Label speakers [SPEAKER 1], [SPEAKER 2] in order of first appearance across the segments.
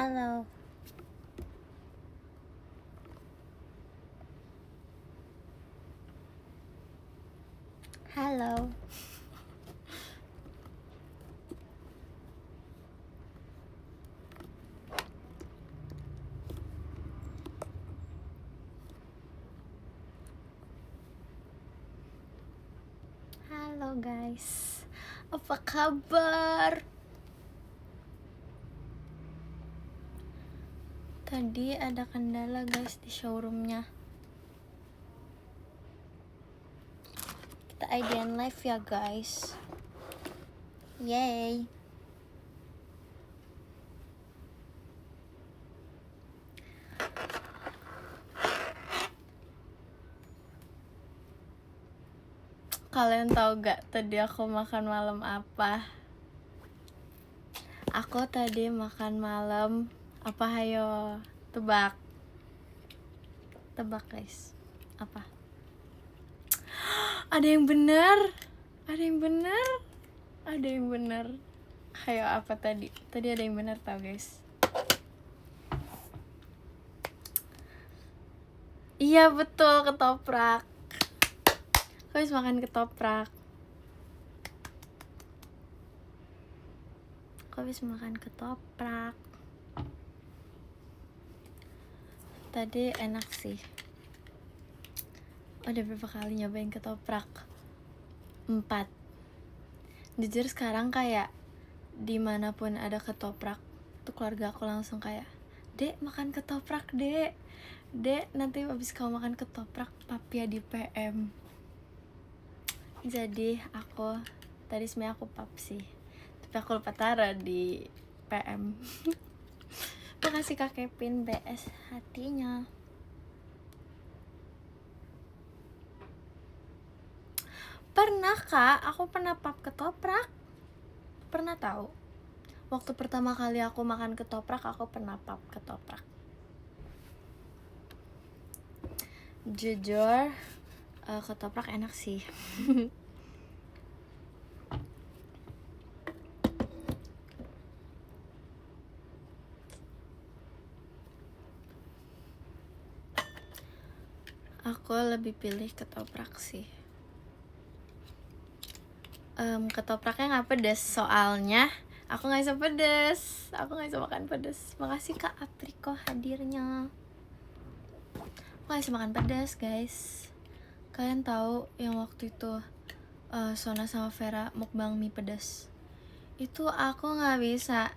[SPEAKER 1] Halo. Halo. Halo guys. Apa kabar? Tadi ada kendala guys di showroomnya. Kita IDN live ya guys. Yay. Kalian tahu gak tadi aku makan malam apa? Aku tadi makan malam apa, hayo tebak. Tebak guys. Apa? Ada yang benar. Ada yang benar. Ada yang benar. Hayo apa tadi? Tadi ada yang benar tau guys. Iya betul, ketoprak. Aku habis makan ketoprak. Aku habis makan ketoprak. Tadi enak sih. Udah berapa kali nyobain ketoprak? 4. Jujur sekarang kayak dimanapun ada ketoprak tuh keluarga aku langsung kayak, Dek makan ketoprak dek. Dek nanti abis kamu makan ketoprak papi ya di PM. Jadi aku tadi sebenarnya aku pap sih, tapi aku lupa taruh di PM. Makasih Kak Kevin BS hatinya. Pernah Kak, aku pernah pap ketoprak. Pernah tahu. Waktu pertama kali aku makan ketoprak, aku pernah pap ketoprak. Jujur, ketoprak enak sih. Aku lebih pilih ketoprak sih. Ketopraknya nggak pedes, soalnya aku nggak bisa pedes. Aku nggak bisa makan pedes. Makasih Kak Apriko hadirnya. Aku nggak bisa makan pedes guys. Kalian tahu yang waktu itu Sona sama Vera mukbang mie pedas? Itu aku nggak bisa.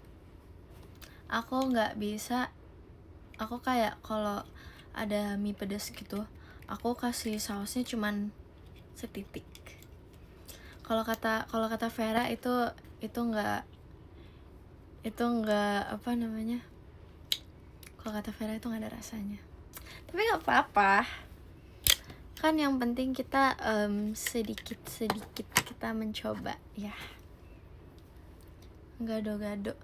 [SPEAKER 1] Aku kayak kalau ada mie pedas gitu, aku kasih sausnya cuman setitik. Kalau kata Vera itu nggak apa namanya? Kalau kata Vera itu nggak ada rasanya. Tapi nggak apa-apa. Kan yang penting kita sedikit kita mencoba ya. Gado-gado.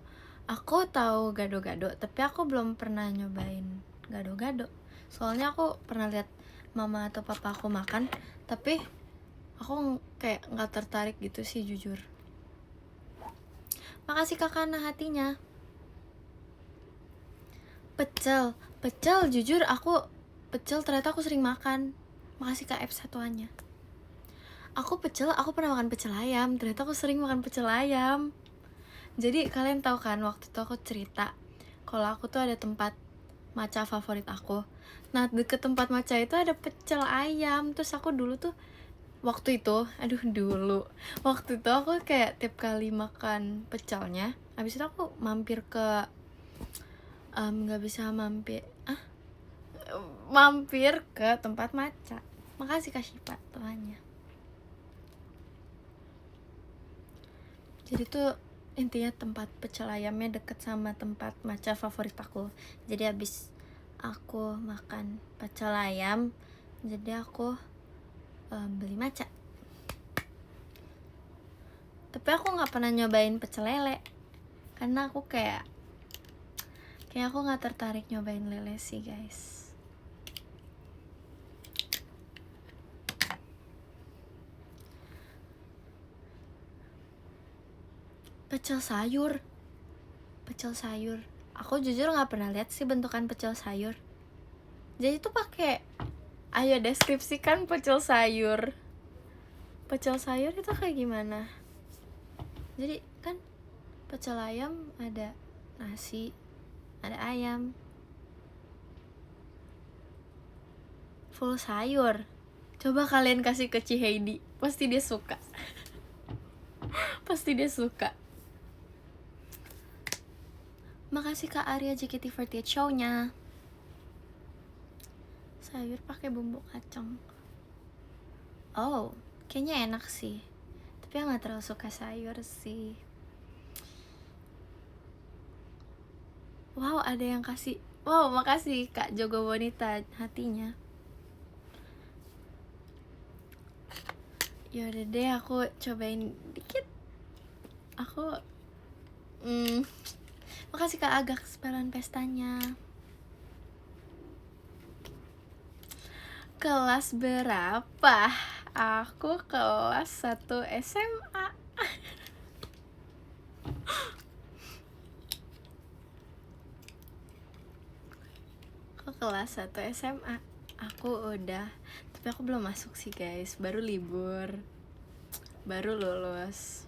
[SPEAKER 1] Aku tahu gado-gado, tapi aku belum pernah nyobain gado-gado. Soalnya aku pernah lihat mama atau papa aku makan, tapi aku kayak nggak tertarik gitu sih jujur. Makasih kakaknya hatinya. Pecel jujur aku ternyata aku sering makan. Makasih Kak F satuannya. Aku pernah makan pecel ayam. Ternyata aku sering makan pecel ayam. Jadi kalian tahu kan waktu itu aku cerita kalau aku tuh ada tempat matcha favorit aku. Nah deket tempat matcha itu ada pecel ayam. Terus aku dulu tuh waktu itu aku kayak tiap kali makan pecelnya, habis itu aku mampir ke mampir ke tempat matcha. Makasih Kak Syifa tuanya. Jadi tuh intinya tempat pecel ayamnya deket sama tempat matcha favorit aku. Jadi habis aku makan pecel ayam, jadi aku beli matcha. Tapi aku nggak pernah nyobain pecel lele karena aku kayak aku nggak tertarik nyobain lele sih guys. Pecel sayur Aku jujur nggak pernah lihat sih bentukan pecel sayur. Jadi tuh pakai, ayo deskripsikan pecel sayur. Pecel sayur itu kayak gimana? Jadi kan pecel ayam ada nasi, ada ayam, full sayur. Coba kalian kasih ke Ciheidi, pasti dia suka. Pasti dia suka. Makasih Kak Arya JKT48 show-nya. Sayur pakai bumbu kacang. Oh, kayaknya enak sih. Tapi aku gak terlalu suka sayur sih. Wow, ada yang kasih. Wow, makasih Kak Jogo Bonita hatinya. Yaudah deh, aku cobain dikit. Aku makasih Kak Agak separuhan pestanya. Kelas berapa? Aku kelas 1 SMA. Aku kelas 1 SMA. Aku udah, tapi aku belum masuk sih guys. Baru libur, baru lulus,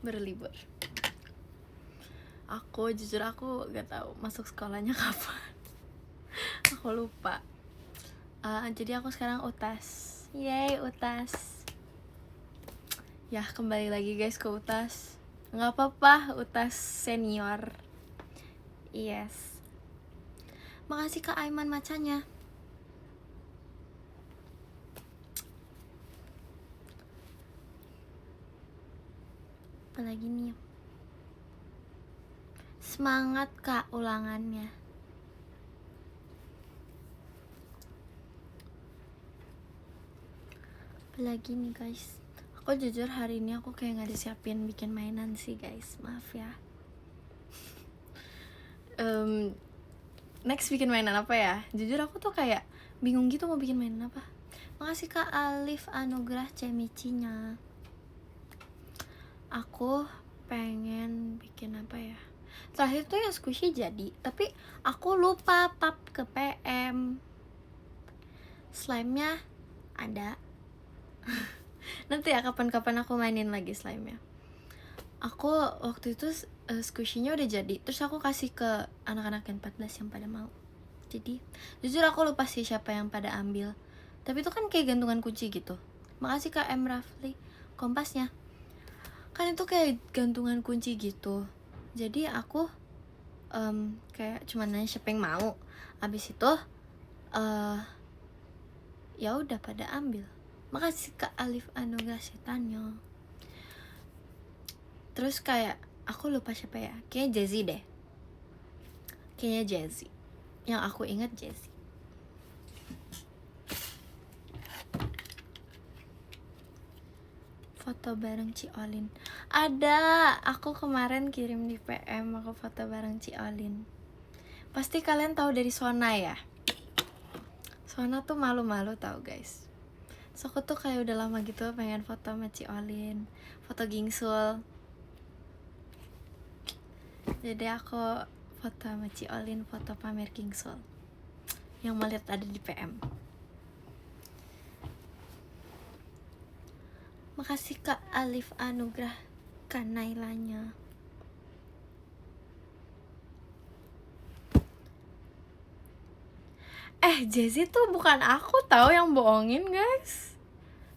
[SPEAKER 1] baru libur. Aku jujur aku gak tahu masuk sekolahnya kapan. Aku lupa. Jadi aku sekarang UTAS. Yeay, UTAS. Ya, kembali lagi guys ke UTAS. Nggak apa-apa, UTAS senior. Yes. Makasih Kak Aiman macanya. Apalagi nih. Semangat Kak ulangannya. Apalagi nih guys. Aku jujur hari ini aku kayak gak disiapin bikin mainan sih guys. Maaf ya. Next bikin mainan apa ya? Jujur aku tuh kayak bingung gitu mau bikin mainan apa. Makasih Kak Alif Anugrah Cemicinya. Aku pengen bikin apa ya? Terakhir tuh yang squishy jadi, tapi aku lupa pap ke PM. Slime-nya ada. Nanti ya kapan-kapan aku mainin lagi slime-nya. Aku waktu itu squishy-nya udah jadi, terus aku kasih ke anak-anak yang 14 yang pada mau. Jadi jujur aku lupa sih siapa yang pada ambil. Tapi itu kan kayak gantungan kunci gitu. Makasih Kak M. Rafli kompasnya. Kan itu kayak gantungan kunci gitu. Jadi aku kayak cuma nanya siapa yang mau. Abis itu ya udah pada ambil. Makasih Kak Alif Anugrah setannya. Terus kayak aku lupa siapa ya. Kayaknya Jazzy deh. Kayaknya Jazzy. Yang aku ingat Jazzy. Foto bareng Ci Olin. Ada, aku kemarin kirim di PM aku foto bareng Ci Olin. Pasti kalian tahu dari Sona ya. Sona tuh malu-malu tau guys. So aku tuh kayak udah lama gitu pengen foto sama Ci Olin, foto Gingsul. Jadi aku foto sama Ci Olin, foto pamer Gingsul. Yang mau lihat ada di PM. Makasih Kak Alif Anugrah Kanailanya. Jazzy tuh bukan aku tahu yang bohongin guys.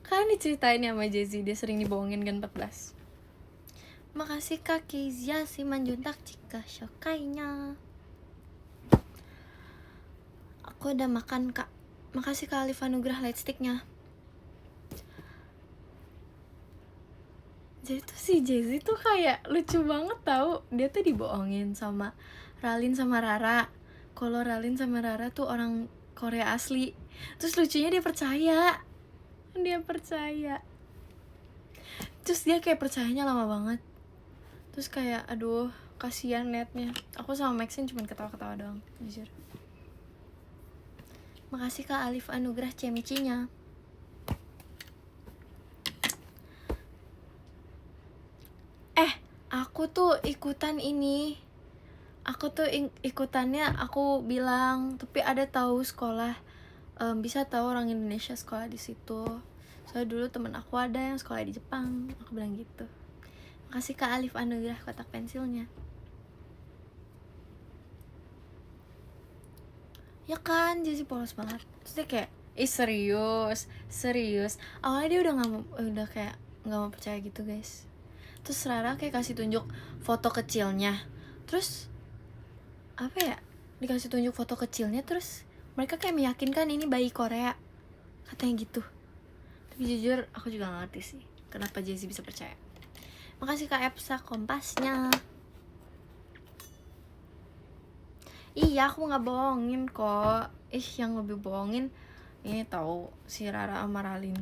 [SPEAKER 1] Kalian diceritain ya sama Jazzy, dia sering dibohongin kan 14. Makasih Kak Kezia si manjuntak jika syokainya. Aku udah makan Kak. Makasih Kak Alif Anugrah lightsticknya. Jadi tuh si Jazzy tuh kayak lucu banget tau. Dia tuh dibohongin sama Ralin sama Rara. Kalau Ralin sama Rara tuh orang Korea asli. Terus lucunya dia percaya. Terus dia kayak percayanya lama banget. Terus kayak aduh kasihan liatnya. Aku sama Maxine cuma ketawa-ketawa doang, jujur. Makasih Kak Alif Anugrah Cemicinya. Aku tuh ikutan ini aku tuh ikutannya, aku bilang, tapi ada tahu sekolah, bisa tahu orang Indonesia sekolah di situ. Soalnya dulu temen aku ada yang sekolah di Jepang, aku bilang gitu. Makasih Kak Alif anugerah kotak pensilnya. Ya kan, Jessie polos banget. Terus dia kayak, serius. Awalnya dia udah kayak nggak mau percaya gitu guys. Terus Rara kayak kasih tunjuk foto kecilnya. Terus apa ya? Dikasih tunjuk foto kecilnya, terus mereka kayak meyakinkan ini bayi Korea, katanya gitu. Tapi jujur aku juga gak ngerti sih kenapa Jessie bisa percaya. Makasih Kak Epsa kompasnya. Iya, aku nggak bohongin kok. Yang lebih bohongin ini tahu si Rara sama Ralin.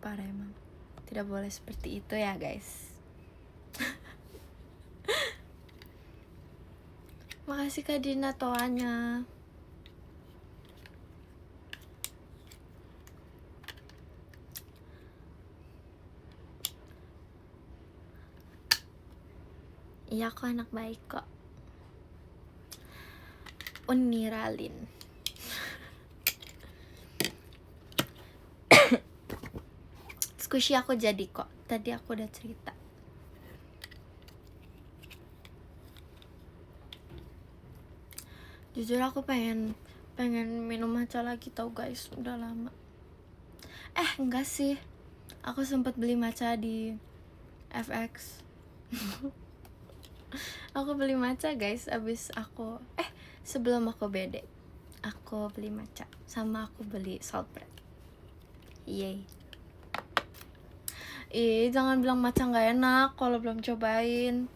[SPEAKER 1] Parah emang. Tidak boleh seperti itu ya guys. Makasih Kak Dina toanya. Iya, aku anak baik kok. Uniralin. Squishy aku jadi kok. Tadi aku udah cerita. Jujur aku pengen minum matcha lagi tau guys, udah lama. Enggak sih. Aku sempet beli matcha di FX. Aku beli matcha guys, abis aku sebelum aku bede, aku beli matcha sama aku beli salt bread. Yeay. Jangan bilang matcha nggak enak kalau belum cobain.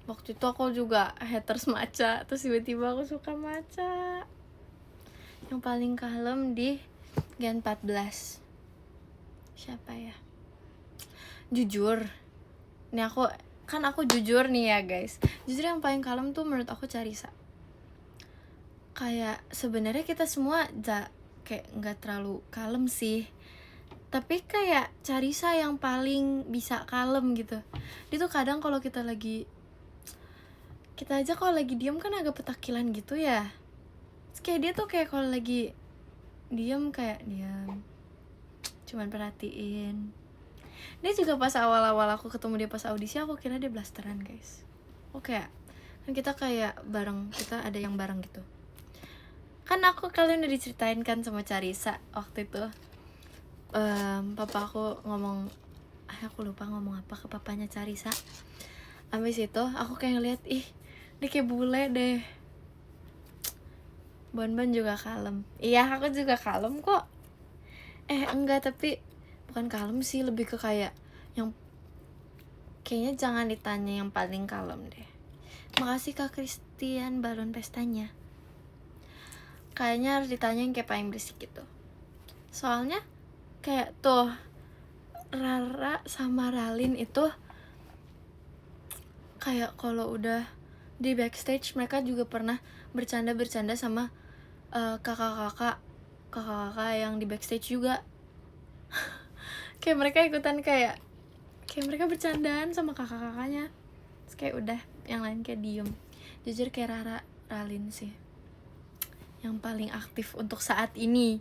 [SPEAKER 1] Waktu itu aku juga haters matcha, terus tiba-tiba aku suka matcha. Yang paling kalem di Gen 14. Siapa ya? Jujur, nih aku jujur nih ya guys. Jujur yang paling kalem tuh menurut aku Carissa. Kayak sebenarnya kita semua kayak nggak terlalu kalem sih, tapi kayak Carissa yang paling bisa kalem gitu. Dia tuh kadang kalau kita aja kalau lagi diem kan agak petakilan gitu ya. Terus kayak dia tuh kayak kalau lagi diem kayak diam, cuman perhatiin. Dia juga pas awal-awal aku ketemu dia pas audisi, aku kira dia blasteran guys. Oke, kan kita kayak bareng, kita ada yang bareng gitu. Kan kalian udah diceritain kan sama Carissa waktu itu. Papa aku ngomong, aku lupa ngomong apa ke papanya Carissa. Abis itu aku kayak ngeliat, dia kayak bule deh. Bonbon juga kalem. Iya, aku juga kalem kok. Enggak, tapi bukan kalem sih, lebih ke kayak yang kayaknya jangan ditanya yang paling kalem deh. Makasih Kak Christian balon pestanya. Kayaknya harus ditanya yang kayak paling berisik gitu. Soalnya kayak tuh Rara sama Ralin itu kayak kalau udah di backstage mereka juga pernah bercanda sama kakak-kakak yang di backstage juga. Kayak mereka ikutan kayak mereka bercandaan sama kakak-kakaknya. Terus kayak udah yang lain kayak diem. Jujur kayak Ralin sih yang paling aktif untuk saat ini.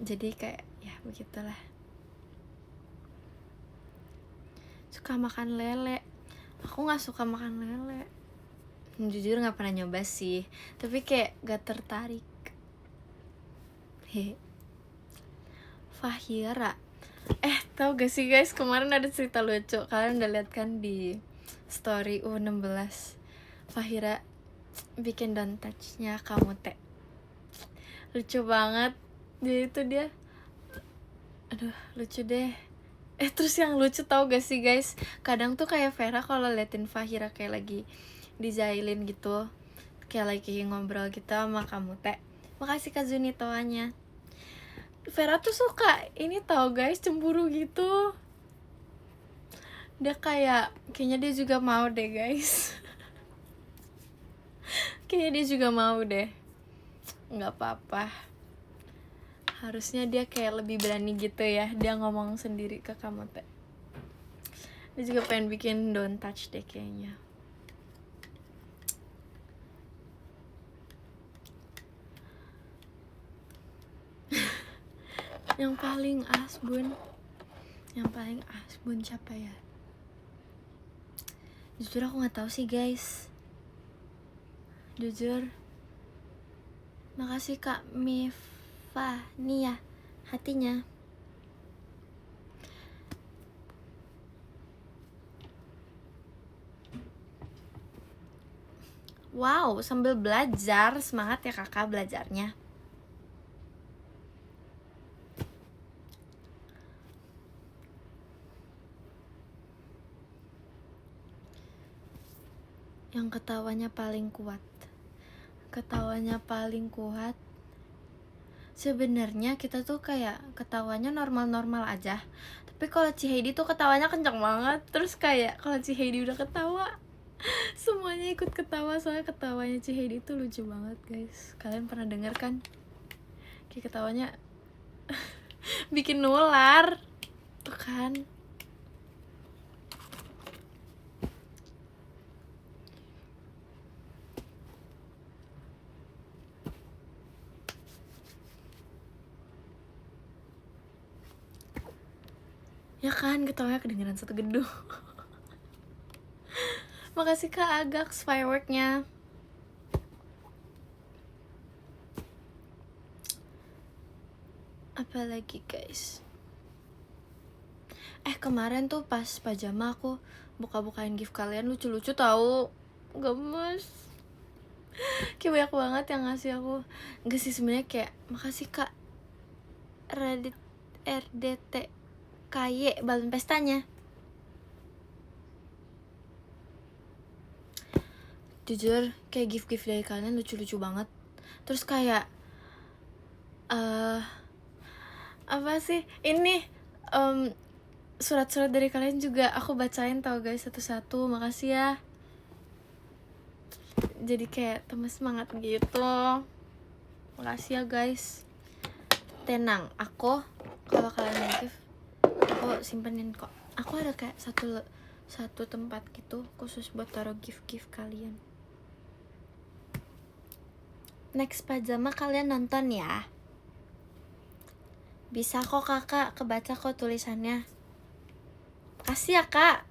[SPEAKER 1] Jadi kayak ya begitulah. Suka makan lele. Aku gak suka makan lele. Jujur gak pernah nyoba sih, tapi kayak gak tertarik. Fahira. Tau gak sih guys, kemarin ada cerita lucu. Kalian udah lihat kan di story U16. Fahira bikin don't touch-nya kamu teh. Lucu banget. Jadi itu dia, aduh lucu deh. Terus yang lucu tau gak sih guys, kadang tuh kayak Vera kalau liatin Fahira kayak lagi dijailin gitu, kayak lagi ngobrol gitu sama kamu teh. Makasih Kak Zuni toanya. Vera tuh suka ini tau guys, cemburu gitu. Dia kayaknya dia juga mau deh guys. Kayaknya dia juga mau deh. Nggak apa-apa. Harusnya dia kayak lebih berani gitu ya, dia ngomong sendiri ke kamu teh. Dia juga pengen bikin don't touch deh kayaknya. Yang paling asbun siapa ya? Jujur aku nggak tahu sih guys. Jujur. Makasih Kak Mifa nih ya hatinya. Wow, sambil belajar, semangat ya kakak belajarnya. Yang ketawanya paling kuat. Sebenarnya kita tuh kayak ketawanya normal-normal aja. Tapi kalau Ciheidi tuh ketawanya kencang banget. Terus kayak kalau Ciheidi udah ketawa, semuanya ikut ketawa. Soalnya ketawanya Ciheidi tuh lucu banget guys. Kalian pernah denger kan? Kayak ketawanya bikin nular. Tuh kan. Ya kan, ketawanya kedengeran satu gedung. Makasih Kak Agax fireworknya. Apalagi guys. Kemarin tuh pas pajama aku buka-bukain gift kalian lucu-lucu tahu. Gemes. Kayak banyak banget yang ngasih aku. Enggak sih sebenarnya kayak makasih Kak Radit RDT KY balon pestanya. Jujur kayak gift-gift dari kalian lucu-lucu banget. Terus kayak apa sih ini surat-surat dari kalian juga aku bacain tau guys satu-satu. Makasih ya. Jadi kayak tambah semangat gitu. Makasih ya guys. Tenang, aku kalau kalian gift aku simpenin kok. Aku ada kayak satu tempat gitu khusus buat taruh gift kalian. Next pajama kalian nonton ya. Bisa kok kakak, kebaca kok tulisannya. Makasih ya kak.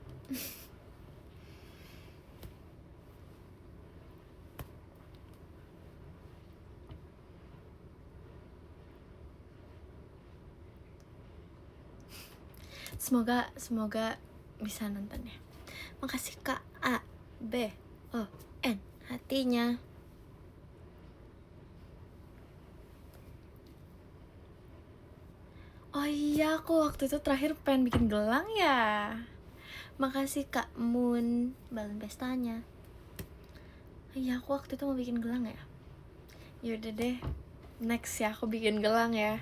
[SPEAKER 1] Semoga bisa nonton ya. Makasih Kak A B O N hatinya. Oh iya, aku waktu itu terakhir pengen bikin gelang ya. Makasih Kak Moon balon pestanya. Iya, aku waktu itu mau bikin gelang ya. Yaudah deh, next ya aku bikin gelang ya.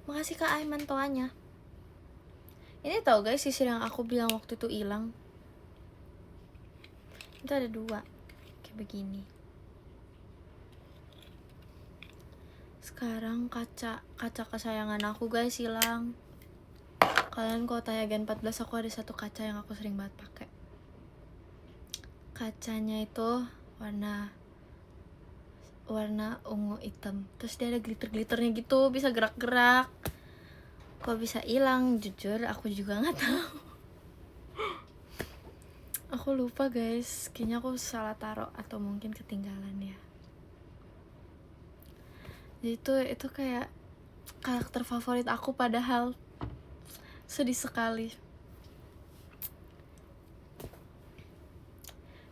[SPEAKER 1] Makasih Kak Aiman toanya. Ini tau guys sisir yang aku bilang waktu itu hilang. Itu ada 2 kayak begini. Sekarang kaca kesayangan aku guys hilang. Kalian kalau tanya Gen 14 aku ada satu kaca yang aku sering banget pakai. Kacanya itu warna ungu hitam. Terus dia ada glitter-glitternya gitu, bisa gerak-gerak. Kok bisa hilang? Jujur aku juga nggak tahu. Aku lupa guys, kayaknya aku salah taruh atau mungkin ketinggalan ya. Jadi itu kayak karakter favorit aku padahal sedih sekali.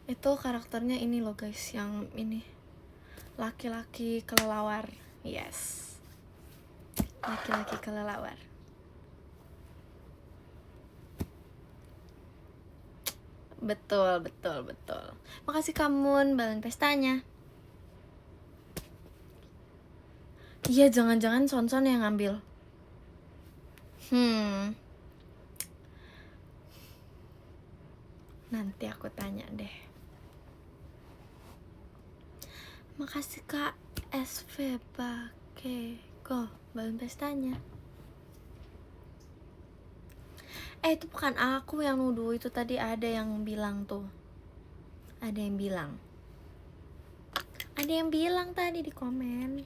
[SPEAKER 1] Itu karakternya ini loh guys, yang ini laki-laki kelelawar. Yes, laki-laki kelelawar. Betul. Makasih Kamun balon pestanya. Iya, jangan-jangan Sonson yang ngambil. Nanti aku tanya deh. Makasih Kak SV pakai kok balon pestanya. Itu bukan aku yang nuduh, itu tadi ada yang bilang tuh. Ada yang bilang tadi di komen.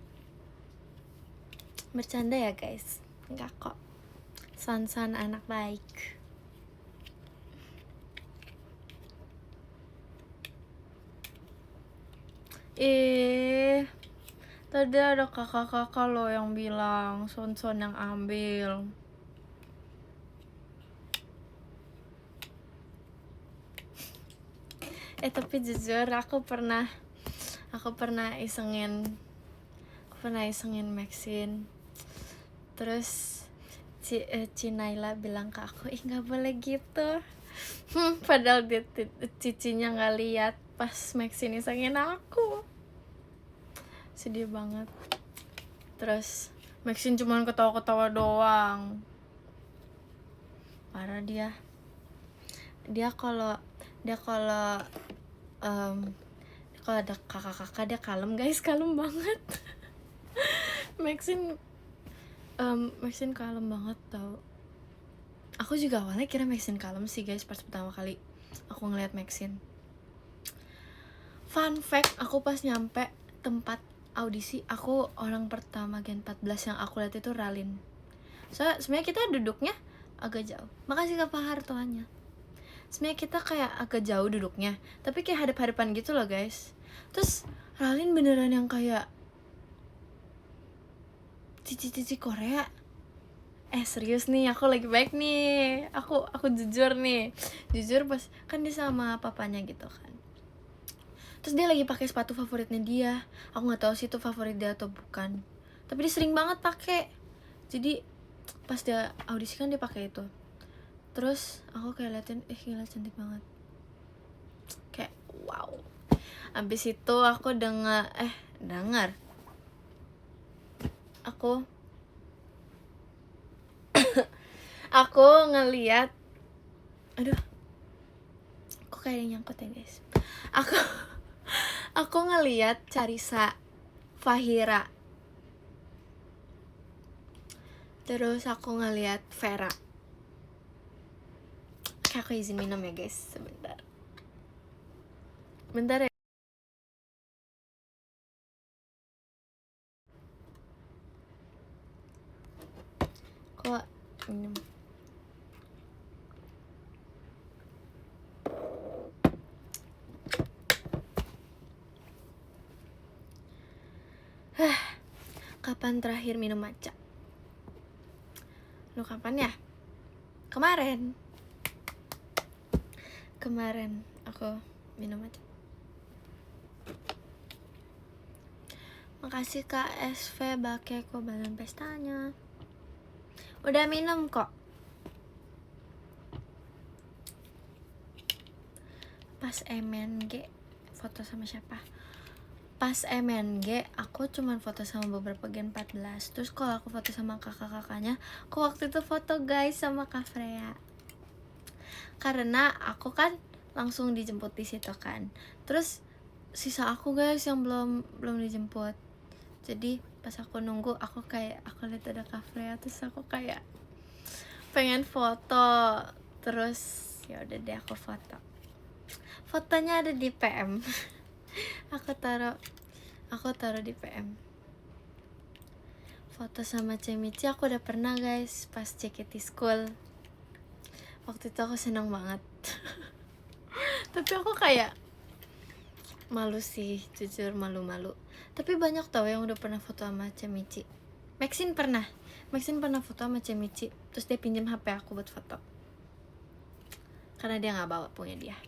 [SPEAKER 1] Bercanda ya guys, enggak kok. San anak baik. Tadi ada kakak-kakak loh yang bilang Son yang ambil. Tapi jujur aku pernah isengin Maxine. Terus Naila bilang ke aku, ih nggak boleh gitu. Padahal cicinya nggak lihat pas Maxine isengin aku. Sedih banget. Terus Maxine cuma ketawa-ketawa doang. Parah dia kalau ada kakak-kakak dia kalem guys, kalem banget. Maxine kalem banget tau. Aku juga awalnya kira Maxine kalem sih guys pas pertama kali aku ngeliat Maxine. Fun fact, aku pas nyampe tempat audisi, aku orang pertama Gen 14 yang aku lihat itu Ralin. Sebenarnya kita duduknya agak jauh. Makasih Kak Fahar tuannya. Sebenarnya kita kayak agak jauh duduknya, tapi kayak hadap-hadapan gitu loh guys. Terus Ralin beneran yang kayak cici Korea. Serius nih, aku lagi baik nih. Aku jujur nih. Jujur pas kan dia sama papanya gitu kan. Terus dia lagi pakai sepatu favoritnya dia. Aku nggak tahu sih itu favorit dia atau bukan. Tapi dia sering banget pakai. Jadi pas dia audisi kan dia pakai itu. Terus aku kayak liatin, gila cantik banget. Kayak wow. Abis itu aku dengar aku ngeliat, aduh, kok kayak nyangkut ya guys. Aku ngeliat Carissa Fahira. Terus aku ngeliat Vera. Kayak aku izin minum ya guys, sebentar. Bentar ya. Kok minum? Kapan terakhir minum matcha? Lu kapan ya? Kemarin aku minum matcha. Makasih Kak SV Bakeko balon pestanya. Udah minum kok. Pas MNG foto sama siapa? Pas MNG aku cuman foto sama beberapa Gen 14. Terus kalau aku foto sama kakak-kakaknya, aku waktu itu foto guys sama Kak Freya. Karena aku kan langsung dijemput di situ kan. Terus sisa aku guys yang belum dijemput. Jadi pas aku nunggu, aku lihat ada Kak Freya, terus aku kayak pengen foto. Terus ya udah deh aku foto. Fotonya ada di PM. aku taruh di PM. Foto sama Cemici aku udah pernah guys pas JKT School. Waktu itu aku seneng banget. Tapi aku kayak malu sih, jujur malu-malu. Tapi banyak tau yang udah pernah foto sama Cemici. Maxine pernah foto sama Cemici. Terus dia pinjam HP aku buat foto. Karena dia gak bawa, punya dia.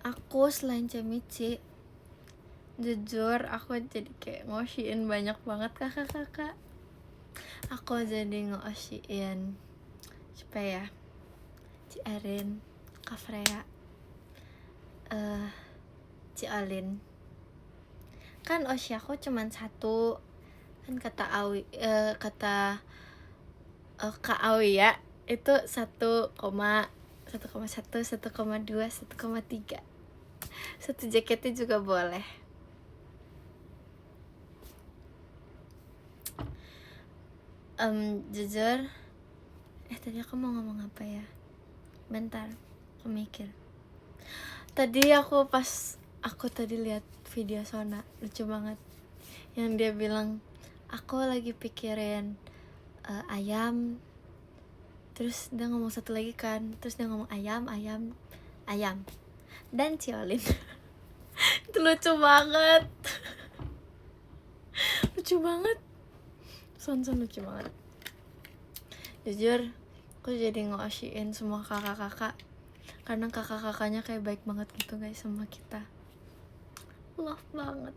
[SPEAKER 1] Aku selain Cemici, jujur aku jadi kayak ngosiin banyak banget kakak-kakak. Aku jadi ngosiin siapa ya? Ci Erin, Kak Freya, Ci Olin. Kan osi aku cuman satu. Kan kata Kak Awi ya, itu 1,1, 1,2, 1,3. Satu jaketnya juga boleh. Jujur Tadi aku mau ngomong apa ya? Bentar, aku mikir. Tadi aku tadi lihat video Sona, lucu banget. Yang dia bilang, aku lagi pikirin ayam. Terus dia ngomong satu lagi kan, terus dia ngomong ayam dan Ciolin. Itu lucu banget. Lucu banget. Son lucu banget. Jujur, aku jadi nge-oshiin semua kakak-kakak, karena kakak-kakaknya kayak baik banget gitu guys sama kita. Love banget.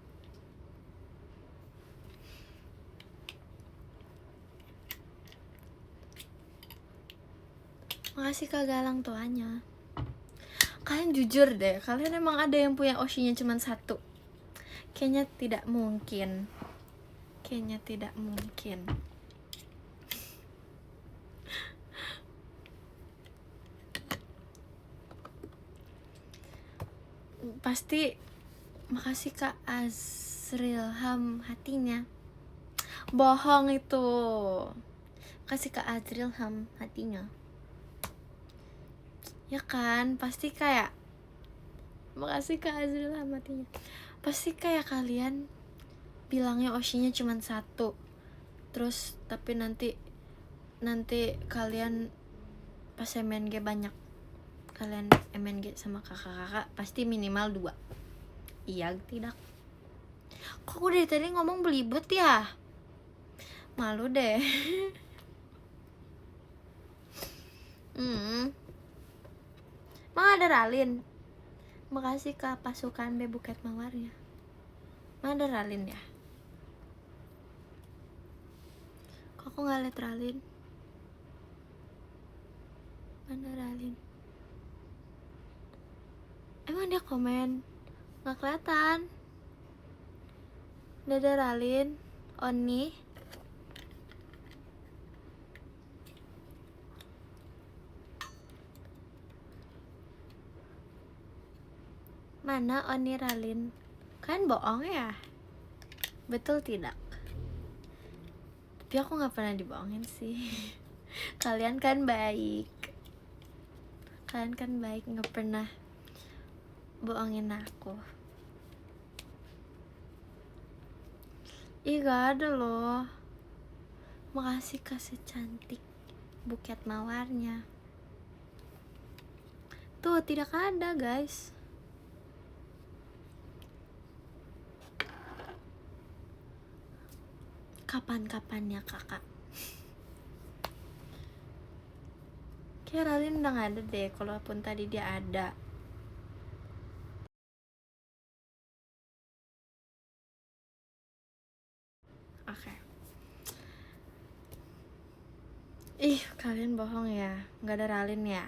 [SPEAKER 1] Makasih Kak Galang tuanya. Kalian jujur deh, kalian emang ada yang punya oshinya cuma satu? Kayaknya tidak mungkin. Pasti. Makasih Kak Azrilham hatinya. Bohong itu. Makasih Kak Azrilham hatinya. Ya kan, pasti kayak, makasih Kak Azrilham hatinya. Pasti kayak kalian bilangnya oshinya cuma satu. Terus tapi nanti kalian pas MNG banyak. Kalian MNG sama kakak-kakak pasti minimal 2. Iya tidak? Kok aku dari tadi ngomong belibet ya? Malu deh. Emang ada Ralin? Makasih Kak pasukan B Buket Mawarnya. Emang ada Ralin ya? Kok aku gak liat Ralin? Mana Ralin? Emang dia komen? Gak kelihatan. Udah ada Ralin, Oni. Mana Oni Ralin? Kan bohong ya? Betul tidak? Tapi aku gak pernah dibohongin sih. Kalian kan baik, gak pernah bohongin aku. Ih gak ada loh. Makasih kasih cantik Buket Mawarnya. Tuh tidak ada guys. Kapan-kapannya kakak. Kayak Ralin udah gak ada deh. Kalaupun tadi dia ada. Oke. Ih kalian bohong ya. Gak ada Ralin ya.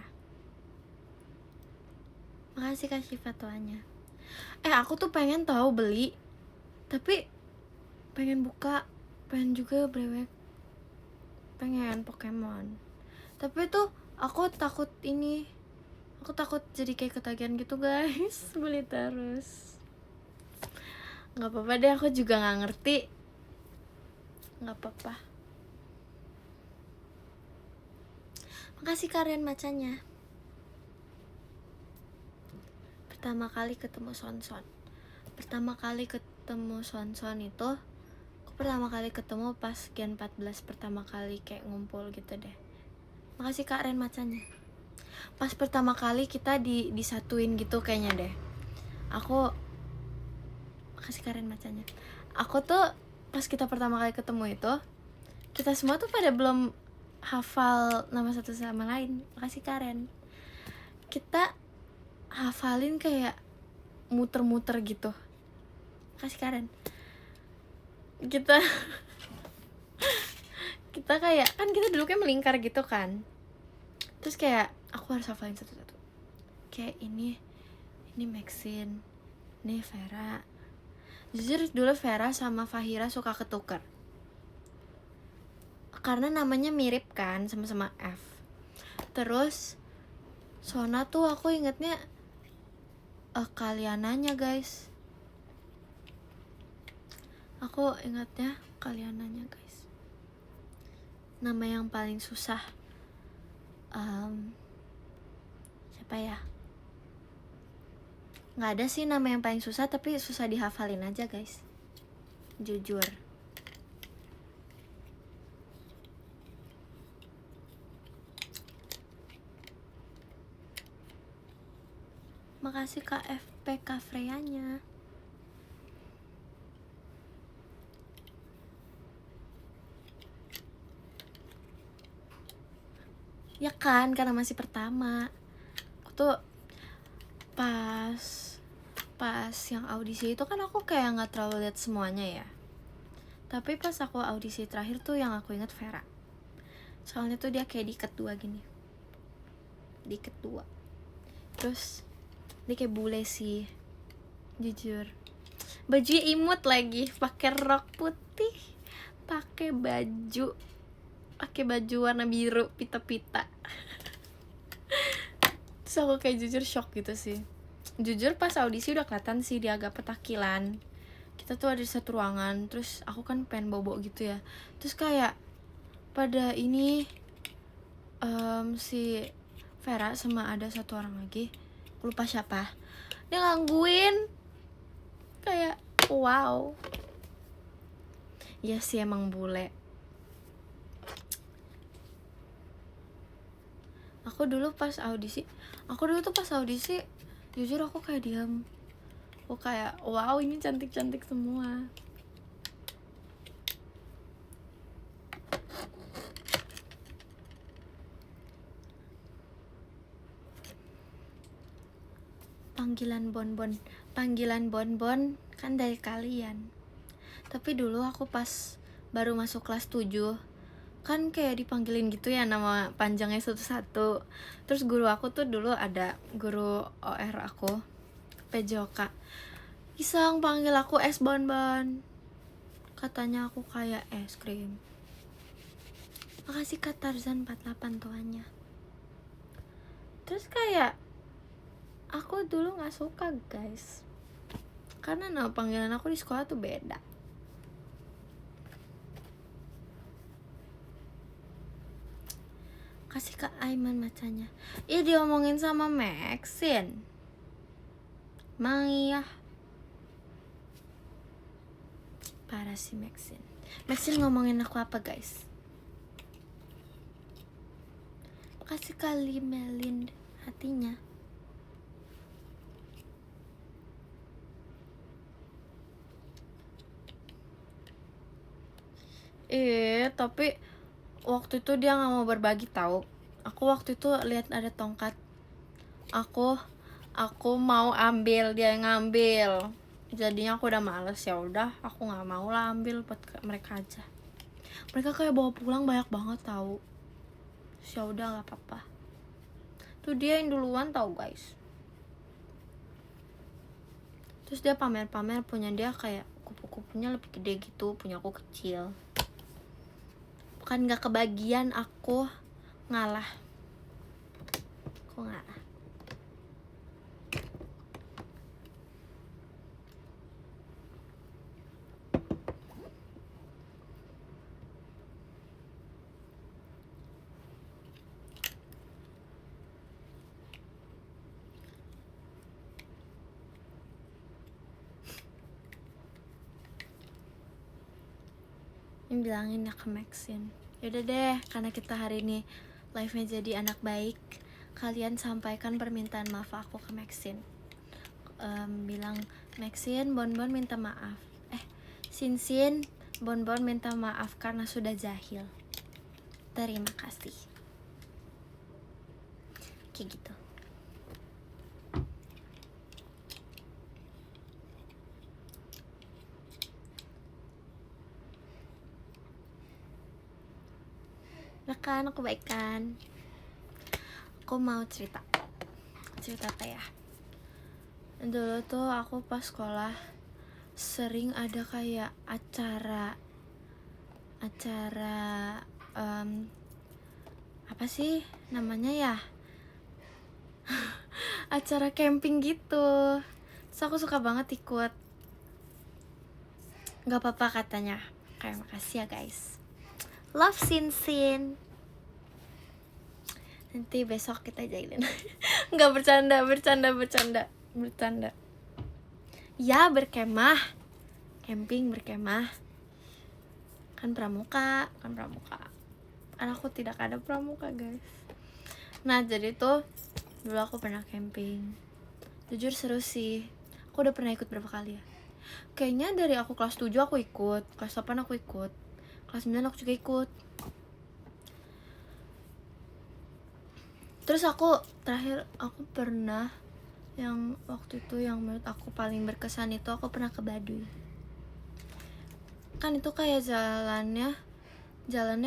[SPEAKER 1] Makasih Kak Syifa tuanya. Aku tuh pengen tahu beli. Tapi pengen buka. Pengen juga brewek. Pengen Pokemon. Tapi tuh aku takut ini. Aku takut jadi kayak ketagihan gitu guys. Beli terus. Gak apa-apa deh, aku juga gak ngerti. Gak apa-apa. Makasih Karen macanya. Pertama kali ketemu Sonson. Pertama kali ketemu Sonson itu, aku pertama kali ketemu pas Gen 14. Pertama kali kayak ngumpul gitu deh. Makasih Kak Ren macanya. Pas pertama kali kita disatuin gitu kayaknya deh. Makasih Kak Ren macanya. Aku tuh pas kita pertama kali ketemu itu, kita semua tuh pada belum hafal nama satu sama lain. Makasih Karen. Kita hafalin kayak muter-muter gitu. Makasih Karen. Kita kayak, kan kita duduknya melingkar gitu kan. Terus kayak aku harus hafalin satu-satu. Kayak ini Maxine, ini Vera. Jujur dulu Vera sama Fahira suka ketuker. Karena namanya mirip kan, sama-sama F. Terus Sona tuh aku ingetnya Kaliananya guys. Aku ingatnya Kaliananya guys. Nama yang paling susah Siapa ya, nggak ada sih nama yang paling susah, tapi susah dihafalin aja guys. Jujur. Makasih KFPK Freyanya. Ya kan, karena masih pertama. Aku tuh pas yang audisi itu kan aku kayak nggak terlalu lihat semuanya ya. Tapi pas aku audisi terakhir tuh yang aku inget Vera. Soalnya tuh dia kayak diikat dua gini. Diikat dua. Terus dia kayak bule sih. Jujur. Bajunya imut lagi, pakai rok putih, pakai baju warna biru pita-pita. Terus aku kayak jujur shock gitu sih. Jujur pas audisi udah kelihatan sih dia agak petakilan. Kita tuh ada di satu ruangan, terus aku kan pengen bobo gitu ya. Terus kayak pada ini si Vera sama ada satu orang lagi, lupa siapa, dia gangguin. Kayak wow. Iya sih emang bule. Aku dulu pas audisi jujur aku kayak diam. Aku kayak wow, ini cantik-cantik semua. Panggilan bonbon kan dari kalian. Tapi dulu aku pas baru masuk kelas 7 kan kayak dipanggilin gitu ya nama panjangnya satu-satu. Terus guru aku tuh dulu ada guru OR aku, PJOK, iseng panggil aku es bonbon. Katanya aku kayak es krim. Makasih Kak Tarzan 48 tuanya. Terus kayak aku dulu gak suka guys, karena nama panggilan aku di sekolah tuh beda. Kasih Kak Aiman macanya. Iya diomongin sama Maxine. Mang iya. Parah sih Maxine. Maxine ngomongin aku apa guys? Kasih kali Melin hatinya. Tapi waktu itu dia nggak mau berbagi tahu. Aku waktu itu lihat ada tongkat. Aku mau ambil, dia yang ngambil. Jadinya aku udah males, ya udah aku nggak mau lah ambil buat mereka aja. Mereka kayak bawa pulang banyak banget tahu. Ya udah nggak apa-apa. Tuh dia yang duluan tahu guys. Terus dia pamer-pamer punya dia kayak kupu-kupunya lebih gede gitu, punya aku kecil. Bukan nggak kebagian, aku ngalah. Aku ngalah. Ini bilangin ya ke Maxine. Yaudah deh, karena kita hari ini live-nya jadi anak baik, kalian sampaikan permintaan maaf aku ke Maxine. Bilang Maxine, Bonbon minta maaf. Sinsin, Bonbon minta maaf karena sudah jahil. Terima kasih. Kayak gitu. Kan aku baik kan. Aku mau cerita apa ya. Dulu tuh aku pas sekolah sering ada kayak acara apa sih namanya ya, acara camping gitu. Terus aku suka banget ikut. Gak apa-apa katanya. Kayak makasih ya guys. Love Sinsin. Nanti besok kita jahilin. Nggak, bercanda. Ya, berkemah, camping, berkemah. Kan pramuka. Kan aku tidak ada pramuka, guys. Nah, jadi tuh dulu aku pernah camping. Jujur seru sih. Aku udah pernah ikut berapa kali ya? Kayaknya dari aku kelas 7 aku ikut, kelas 8 aku ikut, kelas 9 aku juga ikut. Terus terakhir aku pernah, yang waktu itu yang menurut aku paling berkesan itu aku pernah ke Baduy. Kan itu kayak jalannya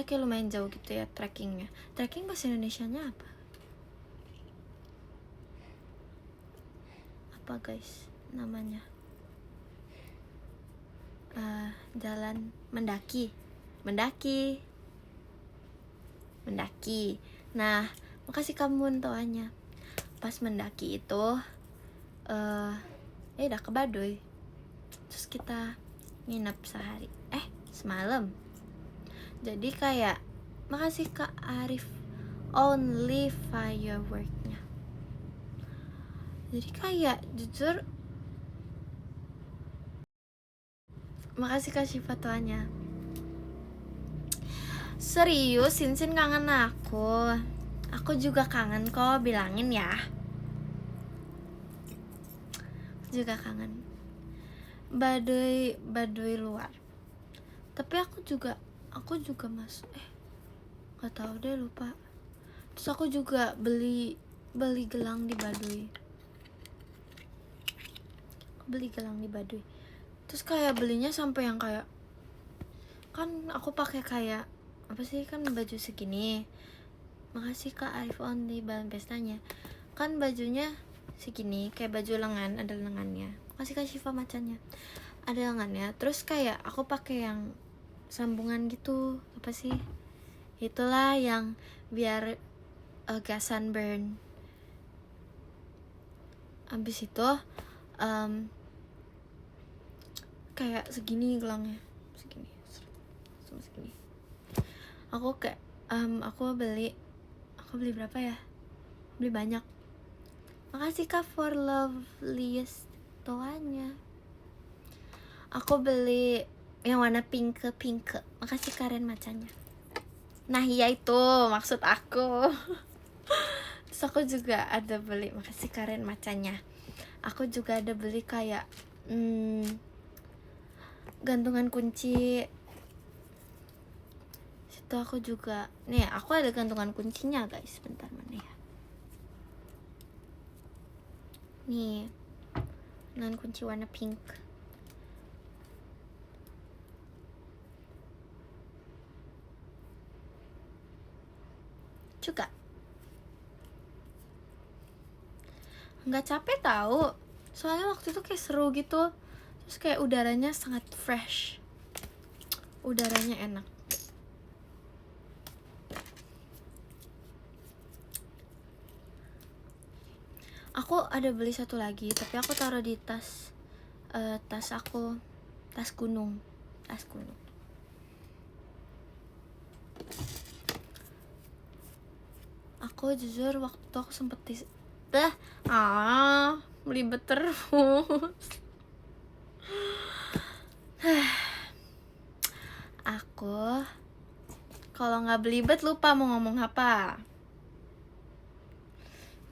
[SPEAKER 1] kayak lumayan jauh gitu ya, trekkingnya. Trekking bahasa Indonesianya apa guys namanya? Jalan mendaki. Nah, makasih kamu toanya. Pas mendaki itu ya udah ke Baduy. Terus kita nginep semalam. Jadi kayak makasih Kak Arif, only fireworknya. Jadi kayak jujur makasih Kak Syifa tuanya. Serius, Sinsin kangen aku. Aku juga kangen kok, bilangin ya. Juga kangen. Baduy luar. Tapi aku juga masuk. Gak tahu deh, lupa. Terus aku juga beli gelang di Baduy. Terus kayak belinya sampai yang kayak, kan aku pakai kayak apa sih, kan baju segini. Makasih Kak Arif only bahan pestanya. Kan bajunya segini, kayak baju lengan, ada lengannya. Makasih Kak Syifa macannya. Ada lengannya. Terus kayak aku pakai yang sambungan gitu, apa sih? Itulah yang biar gak sunburn. Abis itu kayak segini gelangnya, segini. Aku kayak aku beli berapa ya? Beli banyak. Makasih Kak for loveliest toanya. Aku beli yang warna pink. Makasih Karen macanya. Nah iya itu maksud aku. Terus aku juga ada beli, makasih Karen macanya. Aku juga ada beli kayak gantungan kunci. Situ aku juga, nih aku ada gantungan kuncinya guys. Bentar, mana ya? Nih, gantungan kunci warna pink. Juga nggak capek tahu, soalnya waktu itu kayak seru gitu. Terus kayak udaranya sangat fresh, udaranya enak. Aku ada beli satu lagi, tapi aku taruh di tas aku, tas gunung. Aku jujur waktu itu aku sempet belibet terus. Aku kalau nggak belibet lupa mau ngomong apa.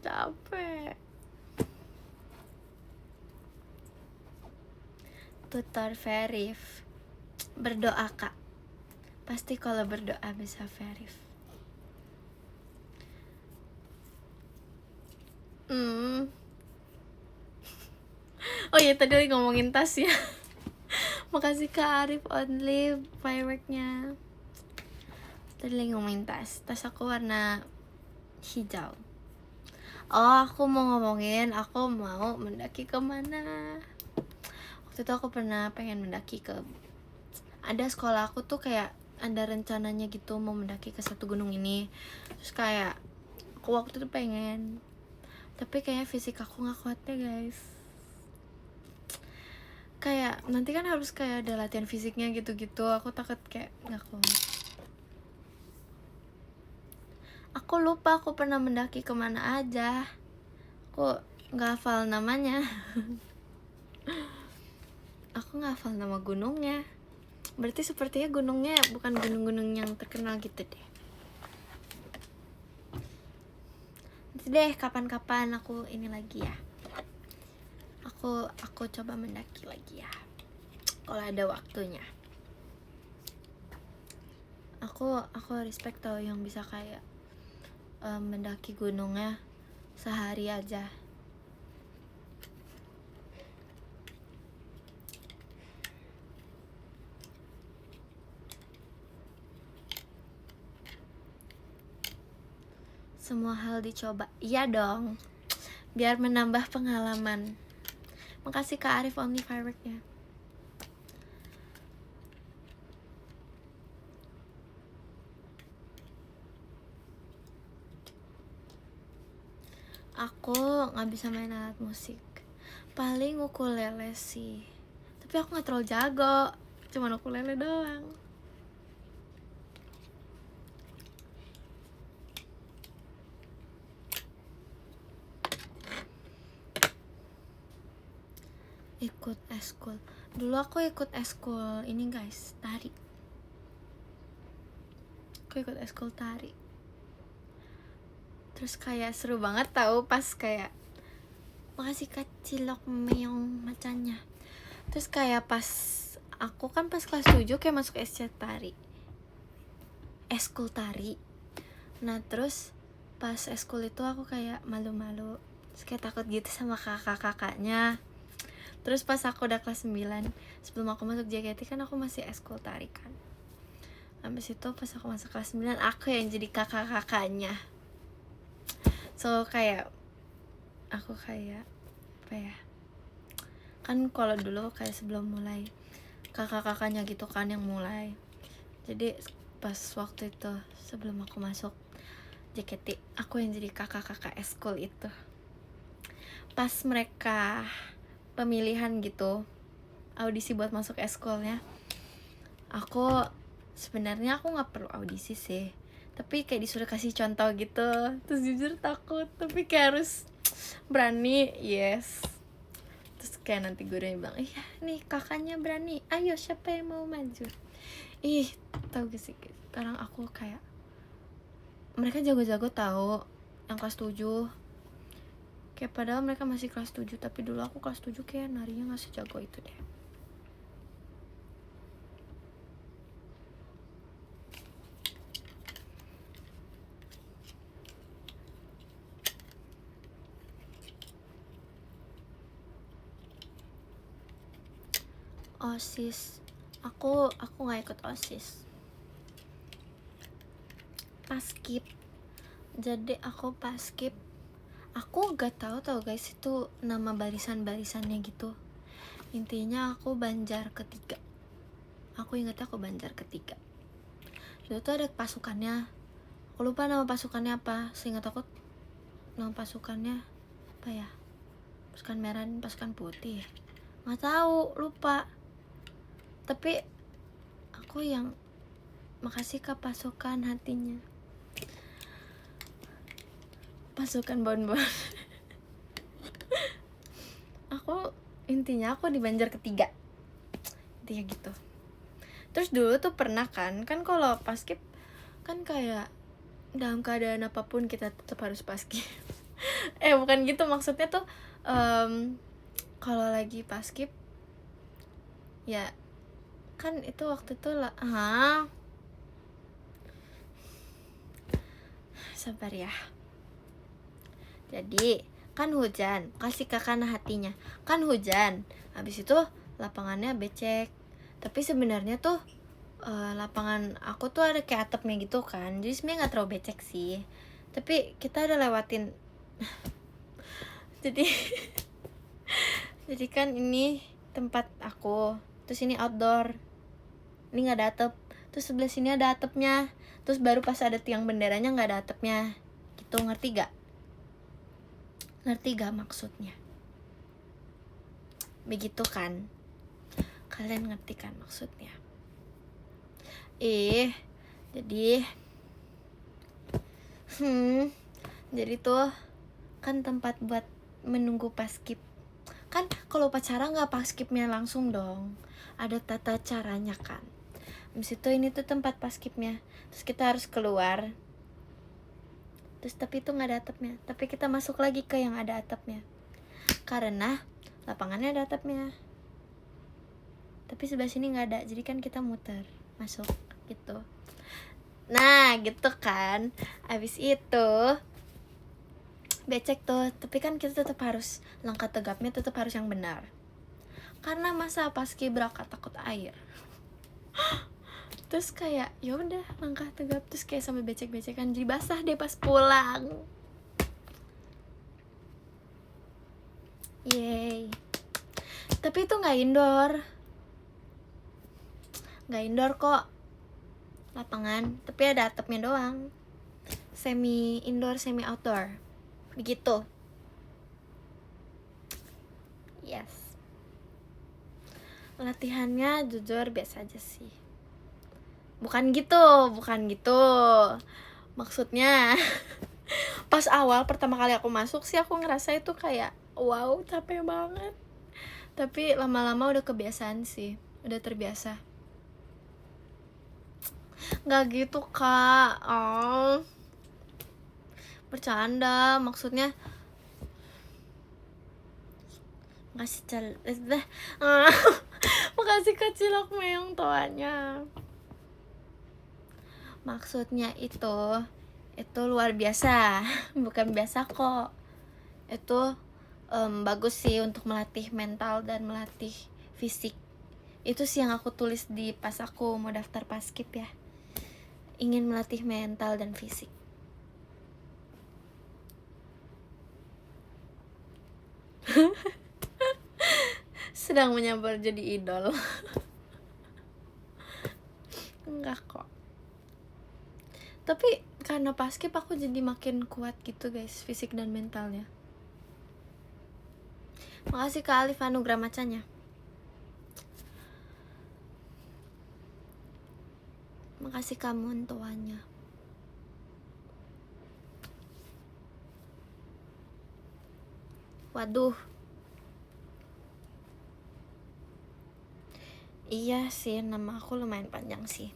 [SPEAKER 1] Capek. Tutor Verif, berdoa Kak. Pasti kalau berdoa bisa Verif. Oh iya, tadi lagi ngomongin tas ya. Makasih Kak Arif only fireworknya. Tadi lagi ngomongin tas aku warna hijau. Oh, aku mau ngomongin aku mau mendaki kemana. Waktu itu aku pernah pengen mendaki ke, ada sekolah aku tuh kayak ada rencananya gitu mau mendaki ke satu gunung ini. Terus kayak aku waktu itu pengen, tapi kayaknya fisik aku gak kuat deh guys. Kayak nanti kan harus kayak ada latihan fisiknya gitu-gitu. Aku takut kayak gak kuat. Aku aku lupa aku pernah mendaki kemana aja. Aku nggak hafal namanya. Aku nggak hafal nama gunungnya. Berarti sepertinya gunungnya bukan gunung-gunung yang terkenal gitu deh. Nanti deh kapan-kapan aku ini lagi ya. Aku coba mendaki lagi ya. Kalau ada waktunya. Aku respect tau yang bisa kayak mendaki gunungnya sehari aja. Semua hal dicoba. Iya dong. Biar menambah pengalaman. Makasih Kak Arif Only Firework-nya. Aku gak bisa main alat musik. Paling ukulele sih. Tapi aku gak terlalu jago. Cuman ukulele doang. Ikut eskul. Dulu aku ikut eskul ini guys, tari. Aku ikut eskul tari. Terus kayak seru banget tau pas kayak makasih Kak Cilok meong macannya. Terus kayak pas aku kan pas kelas 7 kayak masuk SC tari, eskul tari. Nah terus pas eskul itu aku kayak malu-malu, terus kayak takut gitu sama kakak-kakaknya. Terus pas aku udah kelas 9, sebelum aku masuk JKT kan aku masih eskul tari kan. Habis itu pas aku masuk kelas 9 aku yang jadi kakak-kakaknya. So kayak aku kayak apa ya, kan kalau dulu kayak sebelum mulai kakak-kakaknya gitu kan yang mulai. Jadi pas waktu itu sebelum aku masuk JKT aku yang jadi kakak-kakak eskul itu. Pas mereka pemilihan gitu, audisi buat masuk eskulnya, aku sebenarnya aku nggak perlu audisi sih, tapi kayak disuruh kasih contoh gitu. Terus jujur takut, tapi kayak harus berani. Yes. Terus kayak nanti gurunya bilang, iya nih kakaknya berani, ayo siapa yang mau maju. Ih tau gak sih, sekarang aku kayak mereka jago-jago tahu yang kelas 7. Kayak padahal mereka masih kelas 7, tapi dulu aku kelas 7 kayak narinya gak sejago itu deh. OSIS, aku gak ikut OSIS. Paskib. Jadi aku paskib. Aku gak tau guys itu nama barisan-barisannya gitu. Intinya aku Banjar ketiga. Aku ingetnya aku Banjar ketiga. Dulu tuh ada pasukannya. Aku lupa nama pasukannya apa. Seingat aku nama pasukannya apa ya? Pasukan merah dan pasukan putih. Nggak tahu, lupa. Tapi aku yang makasih ke pasukan hatinya. Pasukan bon-bon. Intinya aku di Banjar ketiga. Intinya gitu. Terus dulu tuh pernah kan kalau paskib kan kayak dalam keadaan apapun kita tetap harus paskib. Bukan gitu maksudnya tuh, kalau lagi paskib ya kan itu waktu itu lah. Sabar ya. Jadi kan hujan, kasih kakak hatinya kan hujan, habis itu lapangannya becek. Tapi sebenarnya tuh lapangan aku tuh ada kayak atapnya gitu kan, jadi sebenarnya nggak terlalu becek sih, tapi kita ada lewatin jadi jadi kan ini tempat aku, terus ini outdoor, ini nggak ada atap, terus sebelah sini ada atapnya, terus baru pas ada tiang benderanya nggak ada atapnya gitu. Ngerti gak maksudnya? Begitu kan? Kalian ngerti kan maksudnya? Jadi Jadi tuh kan tempat buat menunggu paskib. Kan kalau upacara nggak paskibnya langsung dong, ada tata caranya kan. Habis itu ini tuh tempat paskibnya, terus kita harus keluar. Terus tapi itu nggak ada atapnya, tapi kita masuk lagi ke yang ada atapnya karena lapangannya ada atapnya. Tapi sebelah sini nggak ada, jadi kan kita muter masuk gitu. Nah gitu kan. Abis itu becek tuh, tapi kan kita tetap harus langkah tegapnya tetap harus yang benar. Karena masa paskibraka takut air. Terus kayak ya udah langkah tegap, terus kayak sampai becek-becekan, jadi basah deh pas pulang. Yeay. Tapi itu nggak indoor kok lapangan, tapi ada atapnya doang. Semi indoor semi outdoor begitu. Yes. Latihannya jujur biasa aja sih. Bukan gitu maksudnya. Pas awal pertama kali aku masuk sih aku ngerasa itu kayak wow capek banget, tapi lama-lama udah kebiasaan sih, udah terbiasa. Nggak gitu kak, oh bercanda, maksudnya makasih makasih kak cilok meong toanya. Maksudnya itu luar biasa bukan biasa kok. Itu bagus sih untuk melatih mental dan melatih fisik. Itu sih yang aku tulis di pas aku mau daftar paskib ya, ingin melatih mental dan fisik. Sedang menyambar jadi idol. Enggak kok, tapi karena paskib aku jadi makin kuat gitu guys, fisik dan mentalnya. Makasih Kak Alif anugerah macanya. Makasih kamu tuanya. Waduh. Iya sih, nama aku lumayan panjang sih.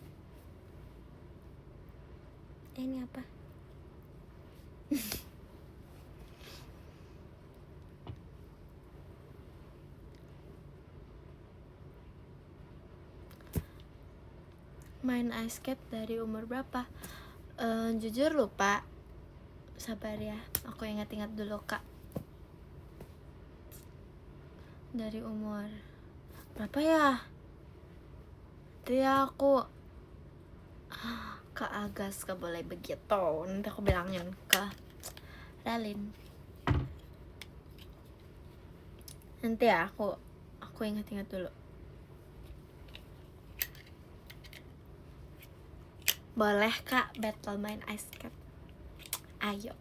[SPEAKER 1] Ini apa? Main ice skate dari umur berapa? Jujur lupa. Sabar ya, aku ingat-ingat dulu kak. Dari umur berapa ya? Nanti aku Kak Agas gak boleh begitu. Nanti aku bilangin ke Ralin. Nanti ya aku ingat-ingat dulu. Boleh kak battle main ice skate? Ayo.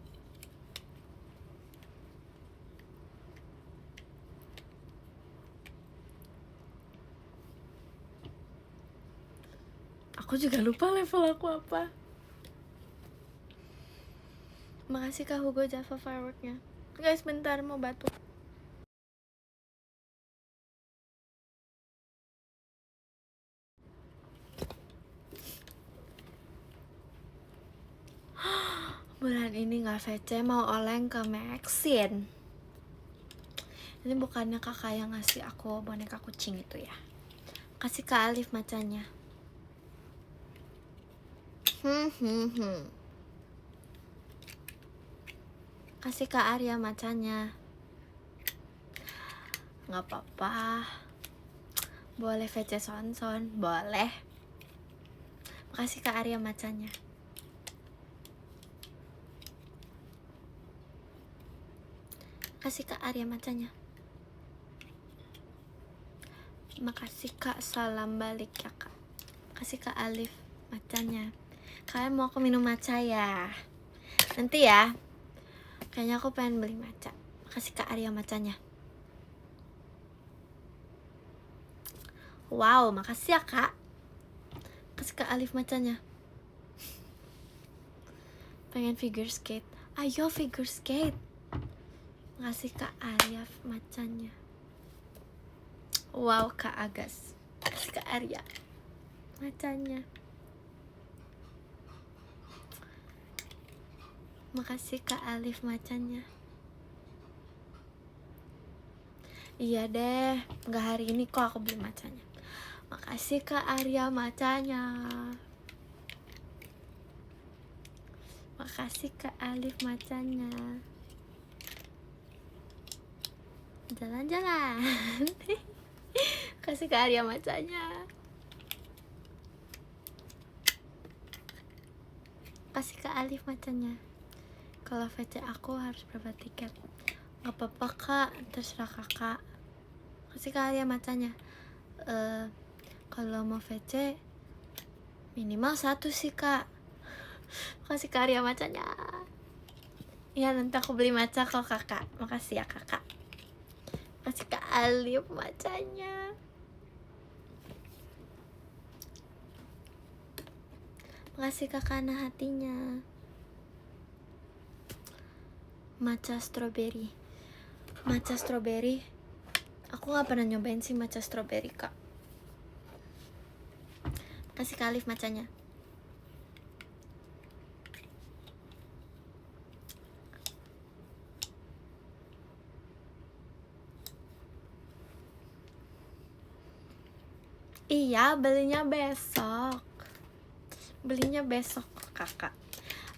[SPEAKER 1] Aku juga lupa level aku apa. Makasih Kak Hugo Java fireworknya. Guys bentar mau batuk. Bulan ini gak VC, mau oleng ke Maxin. Ini bukannya kakak yang ngasih aku boneka kucing itu ya. Kasih Kak Alif macanya. Kasih Kak Arya macanya. Gak apa-apa. Boleh VC Sonson, boleh. Makasih Kak Arya macanya. Kasih Kak Arya macanya. Makasih Kak, salam balik ya Kak. Kasih Kak Alif macanya. Kalian mau aku minum matcha ya? Nanti ya. Kayaknya aku pengen beli matcha. Makasih Kak Arya macanya. Wow, makasih ya Kak. Kasih Kak Alif macanya. pengen figure skate. Ayo figure skate. Makasih Kak Arya macanya. Wow Kak Agas. Makasih Kak Arya macanya. Makasih Kak Alif macanya. Iya deh, nggak hari ini kok aku beli macanya. Makasih Kak Arya macanya. Makasih Kak Alif macanya. Jalan-jalan. Makasih Kak Arya macanya. Makasih Kak Alif macanya. Kalau VC aku harus berapa tiket? Gak apa-apa Kak, terserah Kakak. Makasih Kak Arya macanya. Kalau mau VC minimal 1 sih Kak. Makasih Kak Arya macanya. Ya nanti aku beli maca kok Kakak. Makasih ya Kakak. Makasih Kak Alif macanya. Makasih Kakak Ana hatinya. Matcha strawberry. Matcha strawberry. Aku gak pernah nyobain sih matcha strawberry Kak. Makasih Kak Alif macanya. Iya, belinya besok. Belinya besok Kakak.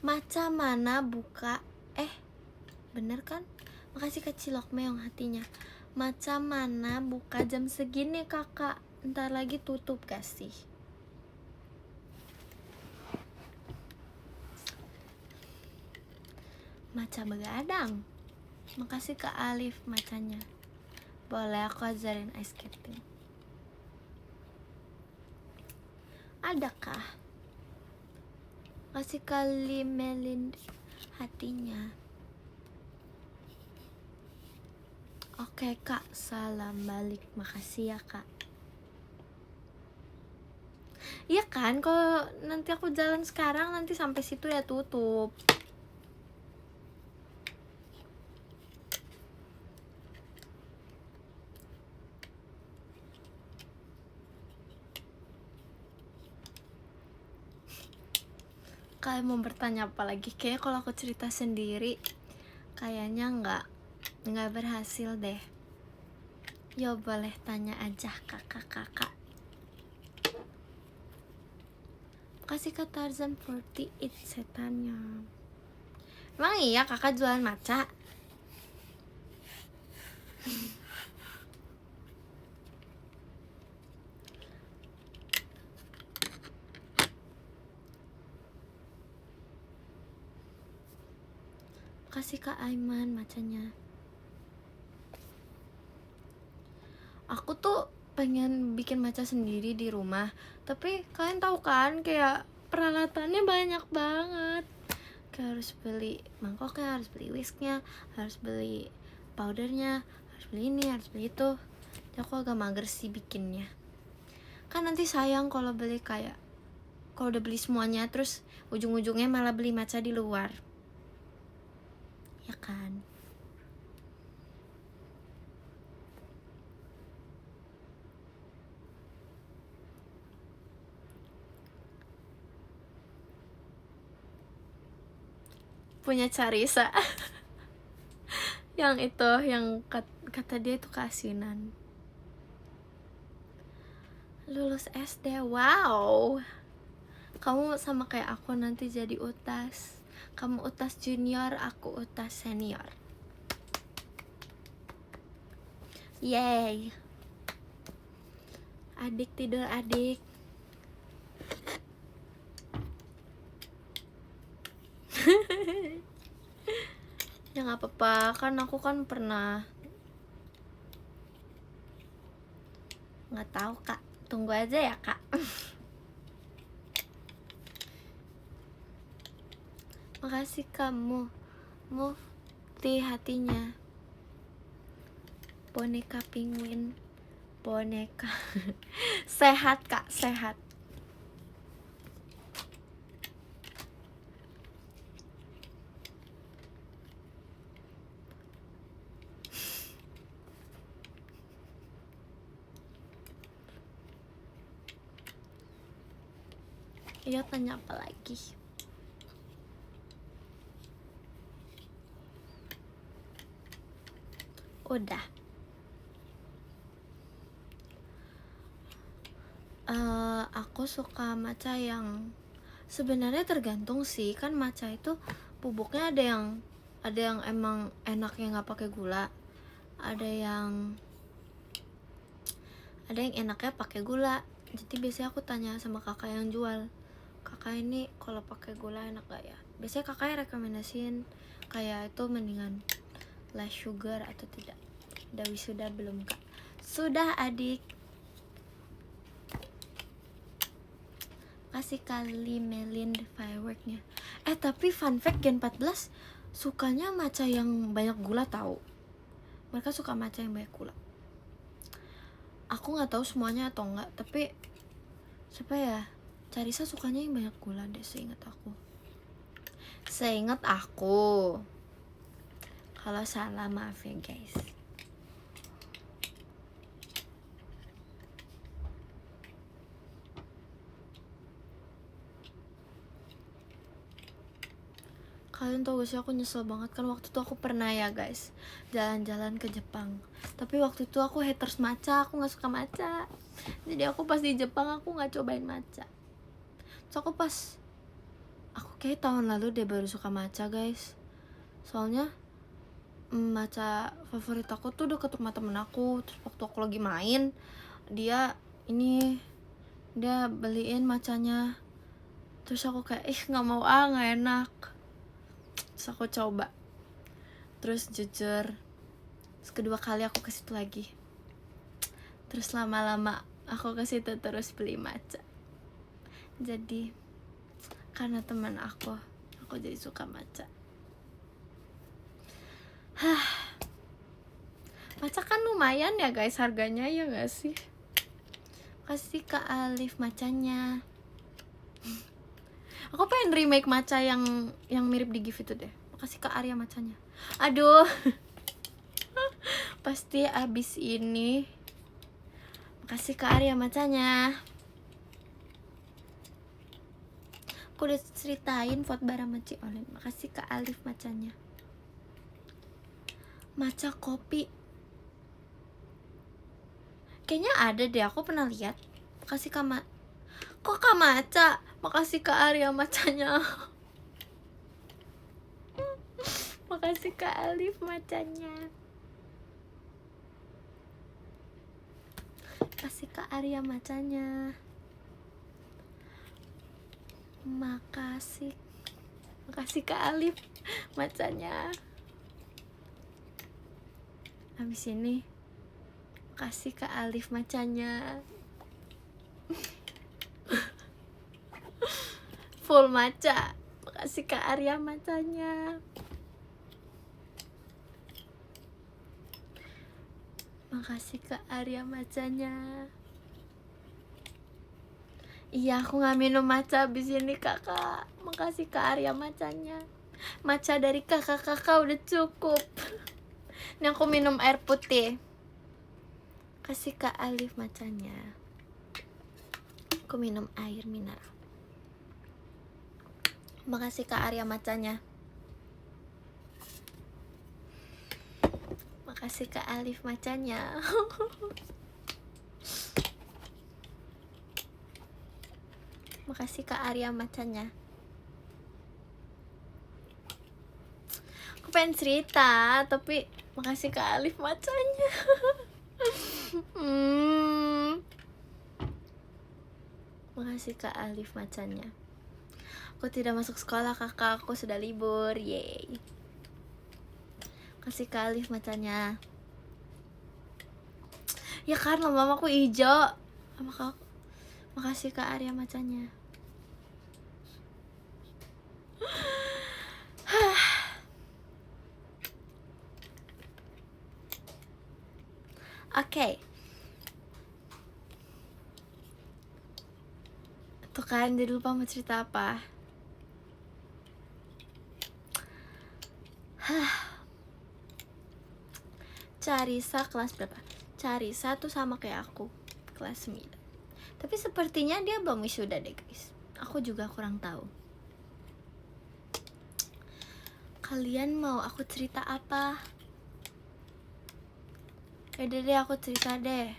[SPEAKER 1] Matcha mana buka? Bener kan? Makasih Kak Cilok Meong hatinya. Matcha mana buka jam segini Kakak? Ntar lagi tutup gak sih? Matcha begadang. Makasih Kak Alif macanya. Boleh aku ajarin ice skating. Adakah? Makasih kali Melin hatinya. Oke Kak, salam balik. Makasih ya Kak. Iya kan, kalau nanti aku jalan sekarang nanti sampai situ ya tutup. Kalian mau bertanya apa lagi? Kayaknya kalau aku cerita sendiri kayaknya nggak berhasil deh. Yo boleh tanya aja kakak-kakak. Kasih ke Tarzan 48 setannya. Emang iya kakak jualan matcha? Kasih Kak Aiman macanya. Aku tuh pengen bikin matcha sendiri di rumah, tapi kalian tahu kan kayak peralatannya banyak banget. Kayak harus beli mangkoknya, harus beli whisknya, harus beli powdernya, harus beli ini, harus beli itu. Jadi aku agak mager sih bikinnya. Kan nanti sayang kalau beli kayak kalau udah beli semuanya terus ujung-ujungnya malah beli matcha di luar. Ya kan? Punya Carissa. Yang itu, yang kata dia itu keasinan. Lulus SD, wow. Kamu sama kayak aku nanti jadi utas. Kamu utas junior, aku utas senior. Yay. Adik tidur adik. Ya gak apa-apa, kan aku kan pernah. Gak tahu Kak, tunggu aja ya Kak. Makasih kamu Mufti hatinya. Boneka penguin. Boneka. Sehat Kak, sehat. Iya, tanya apa lagi? Udah. Aku suka matcha yang sebenarnya tergantung sih, kan matcha itu bubuknya ada yang emang enaknya nggak pakai gula, ada yang enaknya pakai gula. Jadi biasanya aku tanya sama kakak yang jual, kakak ini kalau pakai gula enak gak ya? Biasanya kakaknya rekomendasiin kayak itu mendingan less sugar atau tidak. Udah wisuda belum kak? Sudah adik. Kasih kali Melin fireworknya. Tapi fun fact, Gen 14 sukanya matcha yang banyak gula tahu. Mereka suka matcha yang banyak gula. Aku nggak tahu semuanya atau enggak, tapi siapa ya? Carissa sukanya yang banyak gula deh, seingat aku. Kalau salah maaf ya guys. Kalian tau gak sih, aku nyesel banget kan waktu itu aku pernah ya guys jalan-jalan ke Jepang. Tapi waktu itu aku haters matcha, aku gak suka matcha. Jadi aku pas di Jepang aku gak cobain matcha. So aku kayak tahun lalu deh baru suka matcha guys. Soalnya matcha favorit aku tuh deket rumah temen aku. Terus waktu aku lagi main, dia beliin matchanya. Terus aku kayak gak mau, gak enak. Terus aku coba, terus jujur, terus kedua kali aku ke situ lagi. Terus lama-lama aku ke situ terus beli matcha. Jadi karena teman aku jadi suka matcha. Matcha kan lumayan ya guys harganya, ya gak sih? Kasih Kak Alif matchanya. Aku pengen remake matcha yang mirip di GIF itu deh. Makasih Kak Arya matchanya. Aduh. Pasti abis ini. Makasih Kak Arya matchanya. Aku udah ceritain vote bareng Maci Olin. Makasih Kak Alif matchanya. Matcha kopi. Kayaknya ada deh, aku pernah lihat. Makasih Kak Kok Kak Matcha? Makasih Kak Arya matchanya. Makasih Kak Alif matchanya. Makasih Kak Arya matchanya. Makasih Kak Alif matchanya. Habis ini makasih Kak Alif matchanya. Full matcha. Makasih Kak Arya matchanya. Makasih Kak Arya matchanya. Iya, aku gak minum matcha abis ini kakak. Makasih Kak Arya matchanya. Matcha dari kakak udah cukup. Ini aku minum air putih. Kasih Kak Alif matchanya. Aku minum air mineral. Makasih Kak Arya matchanya. Makasih Kak Alif matchanya. Makasih Kak Arya matchanya. Aku pengen cerita, tapi makasih Kak Alif matchanya. Makasih Kak Alif matchanya. Aku tidak masuk sekolah kakak, aku sudah libur. Yeay. Kasih Kak Alif matchanya. Ya kan mamaku hijau sama kak. Makasih Kak Arya matchanya. Oke. Tuh kan, jadi lupa mau cerita apa. Carissa kelas berapa? Carissa tuh sama kayak aku, kelas 9. Tapi sepertinya dia belum wisuda deh guys. Aku juga kurang tahu. Kalian mau aku cerita apa? Yaudah deh, aku cerita deh.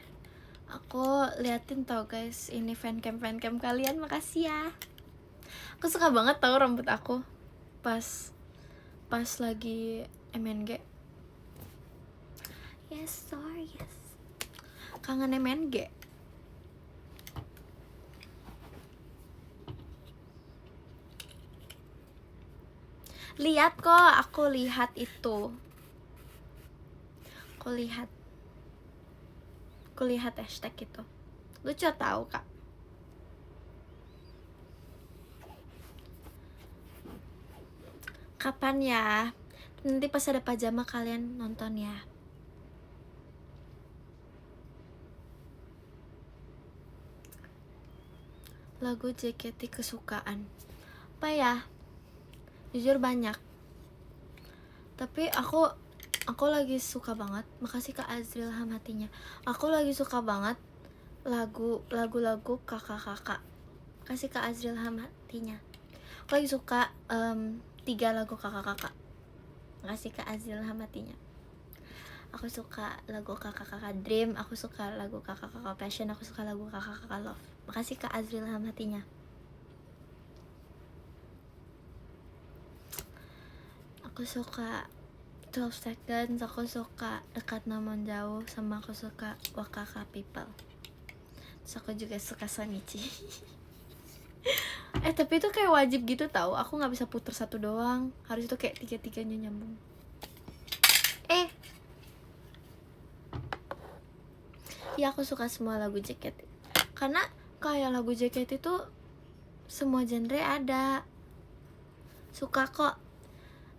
[SPEAKER 1] Aku liatin tau guys, ini fancam kalian, makasih ya. Aku suka banget tau rambut aku pas lagi MNG. Yes, sorry, yes. Kangen MNG. Lihat kok, aku lihat itu. Aku lihat hashtag itu. Lucu tau kak. Kapan ya? Nanti pas ada pajama kalian nonton ya. Lagu JKT kesukaan apa ya? Jujur banyak. Tapi aku lagi suka banget. Makasih Kak Azril Hamatinya. Aku lagi suka banget lagu-lagu kakak-kakak. Kasih Kak Azril Hamatinya. Aku lagi suka 3 lagu kakak-kakak. Makasih Kak Azril Hamatinya. Aku suka lagu kakak-kakak Dream, aku suka lagu kakak-kakak Passion, aku suka lagu kakak-kakak Love. Makasih Kak Azril Hamatinya. Aku suka 12 Seconds, aku suka Dekat Namun Jauh, sama aku suka Wakaka People. Terus aku juga suka Sonichi. Tapi itu kayak wajib gitu tau. Aku gak bisa puter satu doang. Harus itu kayak 3-3-nya nyambung. Ya aku suka semua lagu JKT. Karena kayak lagu JKT itu semua genre ada. Suka kok.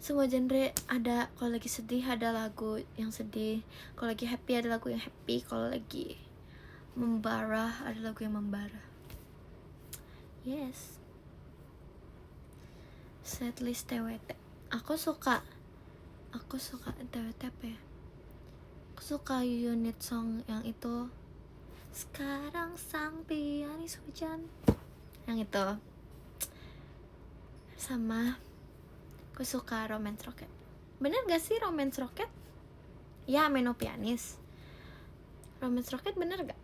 [SPEAKER 1] Semua genre ada. Kalau lagi sedih ada lagu yang sedih. Kalau lagi happy ada lagu yang happy. Kalau lagi membara ada lagu yang membara. Yes. Setlist TWT. Aku suka TWT apa ya? Aku suka unit song yang itu. Sekarang sang pianis hujan. Yang itu. Sama aku suka Romance Rocket. Bener gak sih Romance Rocket? Ya, Meno Pianis. Romance Rocket bener gak?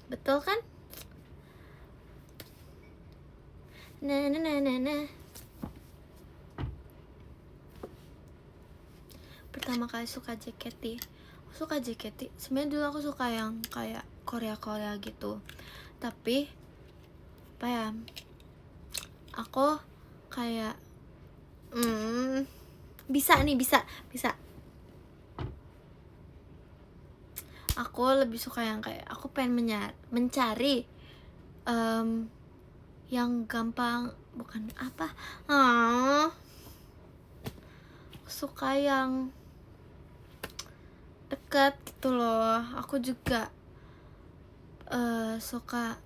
[SPEAKER 1] Betul kan? Nah. Pertama kali suka JKT. Aku suka JKT. Sebenarnya dulu aku suka yang kayak Korea gitu. Tapi apa ya? Aku kayak bisa. Aku lebih suka yang kayak aku pengen mencari yang gampang, bukan apa? Suka yang dekat gitu loh. Aku juga suka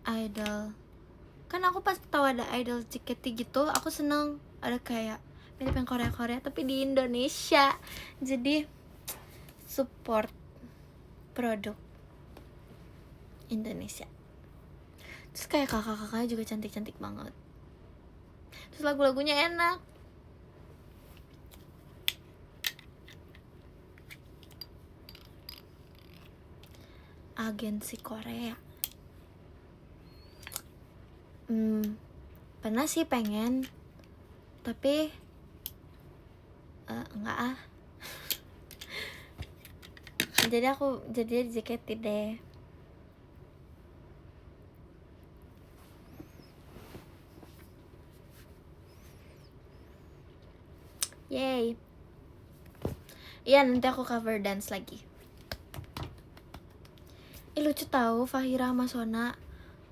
[SPEAKER 1] idol. Kan aku pas tahu ada idol JKT gitu, aku seneng. Ada kayak mirip yang Korea tapi di Indonesia. Jadi support produk Indonesia. Terus kayak kakak-kakaknya juga cantik-cantik banget. Terus lagu-lagunya enak. Agensi Korea. Pernah sih pengen, tapi enggak ah. Jadi aku jadi JKT deh. Yay. Iya, nanti aku cover dance lagi. Lucu tahu Fahira sama Sona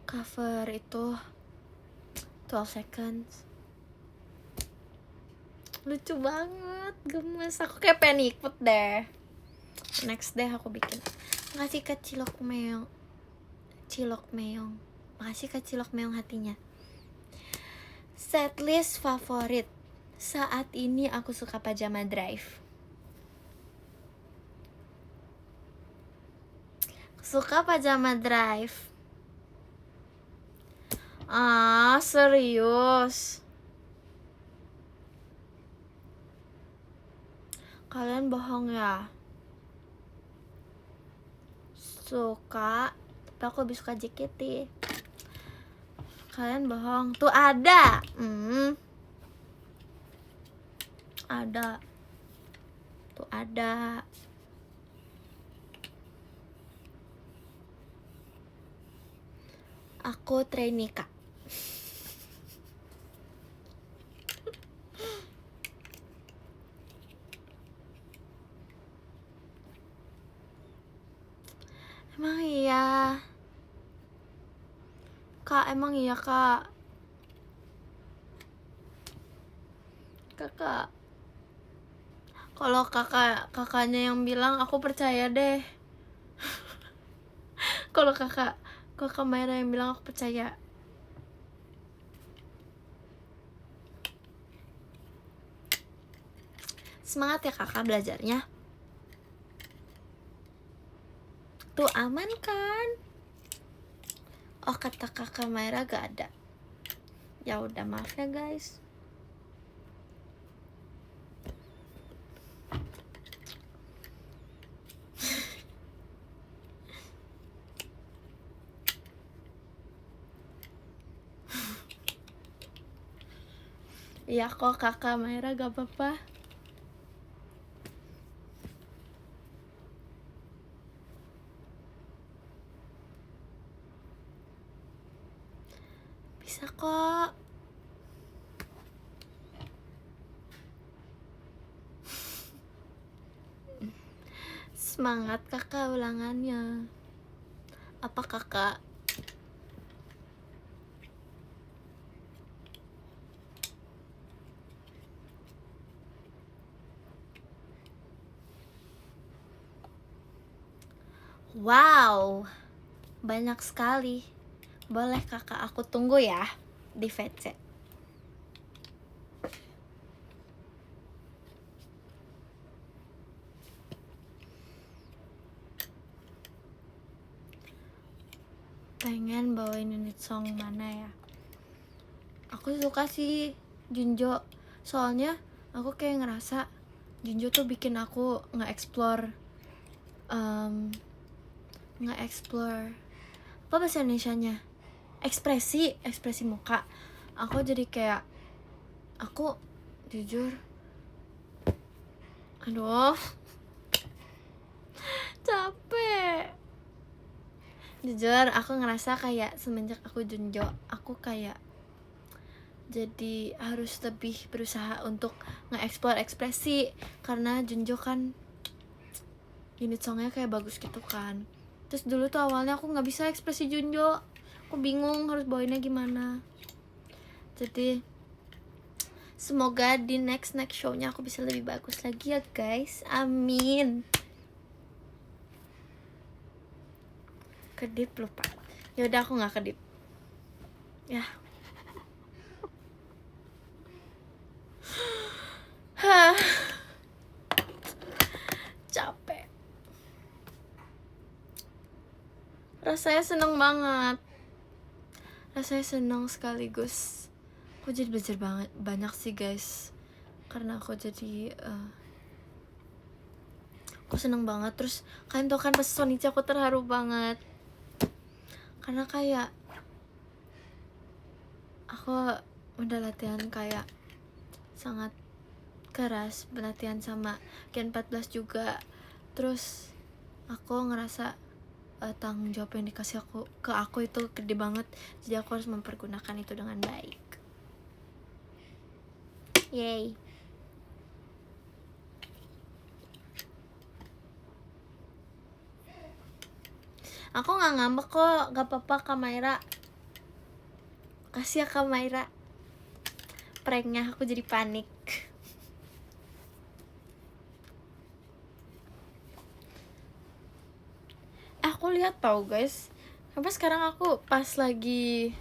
[SPEAKER 1] cover itu 12 Seconds. Lucu banget, gemes. Aku kayak pengen ikut deh. Next deh aku bikin. Makasih ke Cilok Meong. Makasih ke Cilok Meong hatinya. Setlist favorit. Saat ini aku suka Pajama Drive. Suka Pajama Drive. Ah, serius? Kalian bohong ya? Suka, tapi aku lebih suka JKT. Kalian bohong. Tuh ada. Ada. Tuh ada. Aku trainee Kak. Emang iya. Kak, emang iya Kak. Kakak. Kalau kakaknya yang bilang, aku percaya deh. Kalau kakak Mayra yang bilang, aku percaya. Semangat ya kakak belajarnya. Tuh aman kan? Oh, kata kakak Mayra gak ada. Ya udah, maaf ya guys. Iya kok kakak Mayra, gak apa-apa. Bisa kok. Semangat kakak ulangannya. Apa kakak? Wow, banyak sekali. Boleh kakak, aku tunggu ya di VC. Pengen bawain unit song mana ya? Aku suka sih Junjo. Soalnya aku kayak ngerasa Junjo tuh bikin aku nge-explore apa bahasa Indonesianya? Ekspresi muka. Aku jadi kayak, aku jujur, aduh, capek. Jujur, aku ngerasa kayak semenjak aku Junjo, aku kayak jadi harus lebih berusaha untuk nge-explore ekspresi. Karena Junjo kan unit songnya kayak bagus gitu kan. Terus dulu tuh awalnya aku nggak bisa ekspresi Junjo, aku bingung harus bawainnya gimana. Jadi semoga di next show-nya aku bisa lebih bagus lagi ya guys, amin. Kedip lupa. Yaudah, aku nggak kedip ya. Capek. Rasanya seneng banget. Rasanya seneng sekaligus aku jadi belajar banyak sih guys. Karena aku jadi aku seneng banget. Terus kalian tau kan pas Sonichi aku terharu banget. Karena kayak aku udah latihan kayak sangat keras, latihan sama Gen 14 juga. Terus aku ngerasa tanggung jawab yang dikasih ke aku itu gede banget. Jadi aku harus mempergunakan itu dengan baik. Yay. Aku gak ngambek kok, gak apa-apa Kak Mayra. Kasih ya Kak Mayra. Pranknya aku jadi panik. Aku lihat tau guys, kenapa sekarang aku pas lagi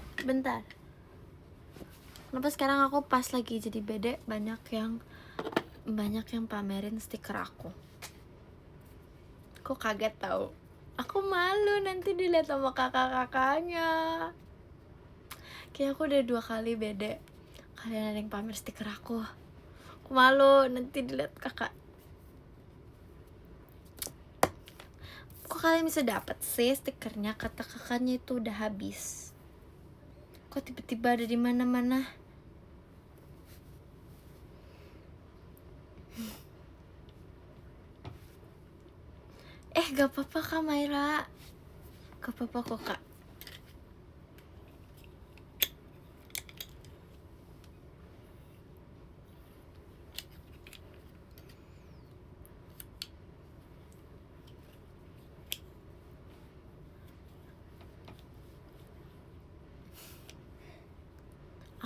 [SPEAKER 1] jadi bede banyak yang pamerin stiker aku. Kok kaget tau. Aku malu nanti dilihat sama kakak-kakaknya. Kayak aku udah 2 kali beda. Kalian ada yang pamer stiker aku. Aku malu nanti dilihat kakak. Kok kalian bisa dapat sih stikernya? Kata kakaknya itu udah habis. Kok tiba-tiba ada di mana-mana? Gak apa-apa Kak Maira. Gak apa-apa kok Kak.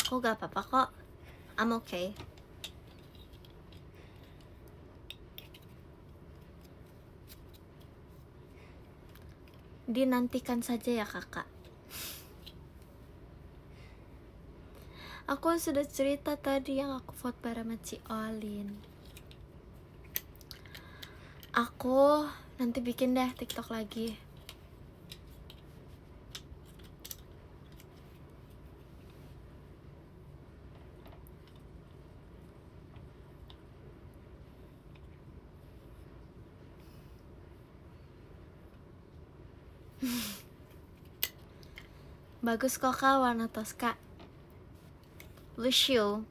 [SPEAKER 1] Aku gak apa-apa kok. I'm okay. Dinantikan saja ya kakak. Aku sudah cerita tadi yang aku vote bareng sama Ci Olin. Aku nanti bikin deh TikTok lagi. Bagus kok Kak warna Tosca. Lucio.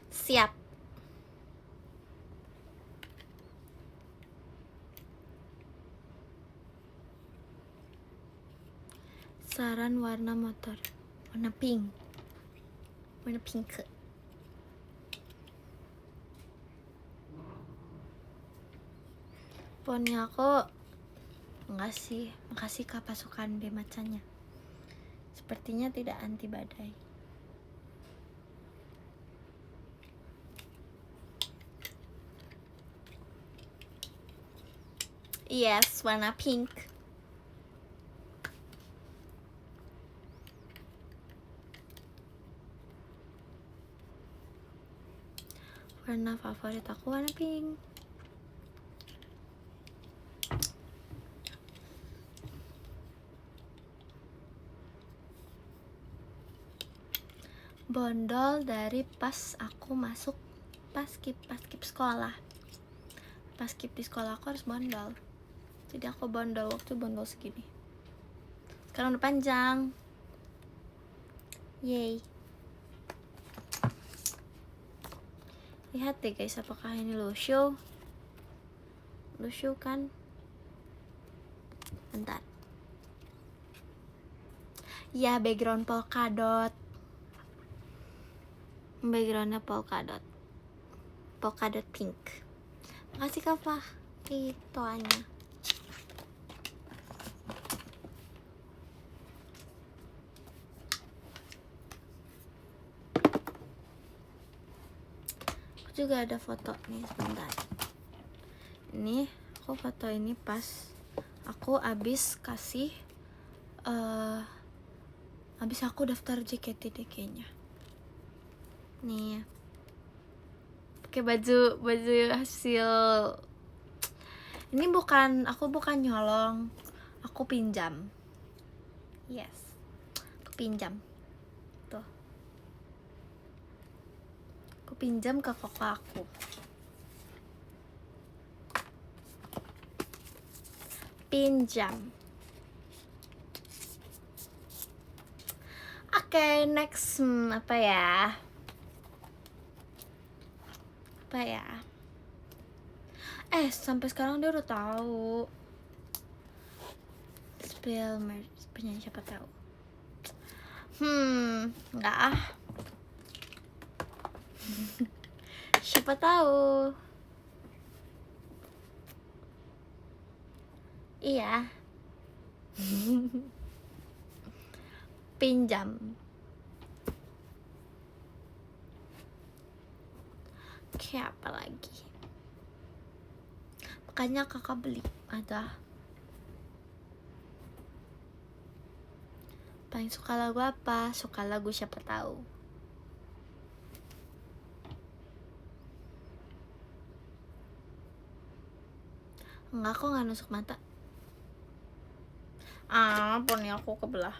[SPEAKER 1] Siap. Saran warna motor. Warna pink. Warna pink. Ponnya aku enggak sih. Makasih Kak pasukan B macanya. Sepertinya tidak anti badai. Yes, warna pink. Warna favorit aku warna pink. Bondol dari pas aku masuk paskib sekolah. Paskib di sekolah aku harus bondol. Jadi aku bondol waktu bondol segini. Sekarang udah panjang. Yay. Lihat deh guys, apakah ini Lucio? Lucio kan? Bentar. Ya, background polkadot. Backgroundnya polkadot. Polkadot pink. Makasih Kak Fah. Itoannya. Aku juga ada foto nih sebentar. Ini aku foto ini pas aku abis kasih abis aku daftar JKT kayaknya. Nih pakai baju hasil. Ini aku bukan nyolong, aku pinjam. Yes, aku pinjam. Tuh, aku pinjam ke koko aku. Pinjam. Oke, next apa ya? Sampai sekarang dia udah tahu. Penyanyi siapa tahu? Enggak ah. Siapa tahu? Iya. Pinjam. Kayak apa lagi? Makanya kakak beli ada. Paling suka lagu apa? Suka lagu siapa tahu. Enggak, kok nggak nusuk mata. Poni aku kebelah.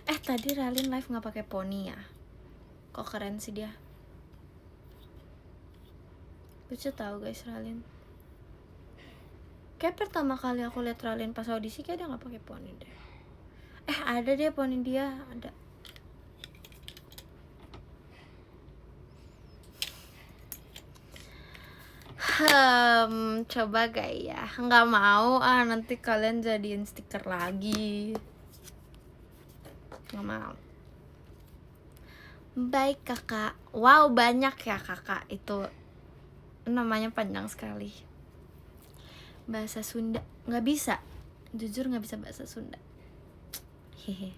[SPEAKER 1] Tadi Ralin live nggak pakai poni ya? Kok keren sih dia. Lucu tahu guys Ralin. Kayak pertama kali aku lihat Ralin pas audisi kayak dia nggak pakai poni deh. Ada deh poni dia, ada. Coba gak ya? Nggak mau nanti kalian jadiin stiker lagi. Nggak mau. Baik kakak. Wow, banyak ya kakak. Itu namanya panjang sekali. Bahasa Sunda nggak bisa. Jujur nggak bisa bahasa Sunda. Hehe.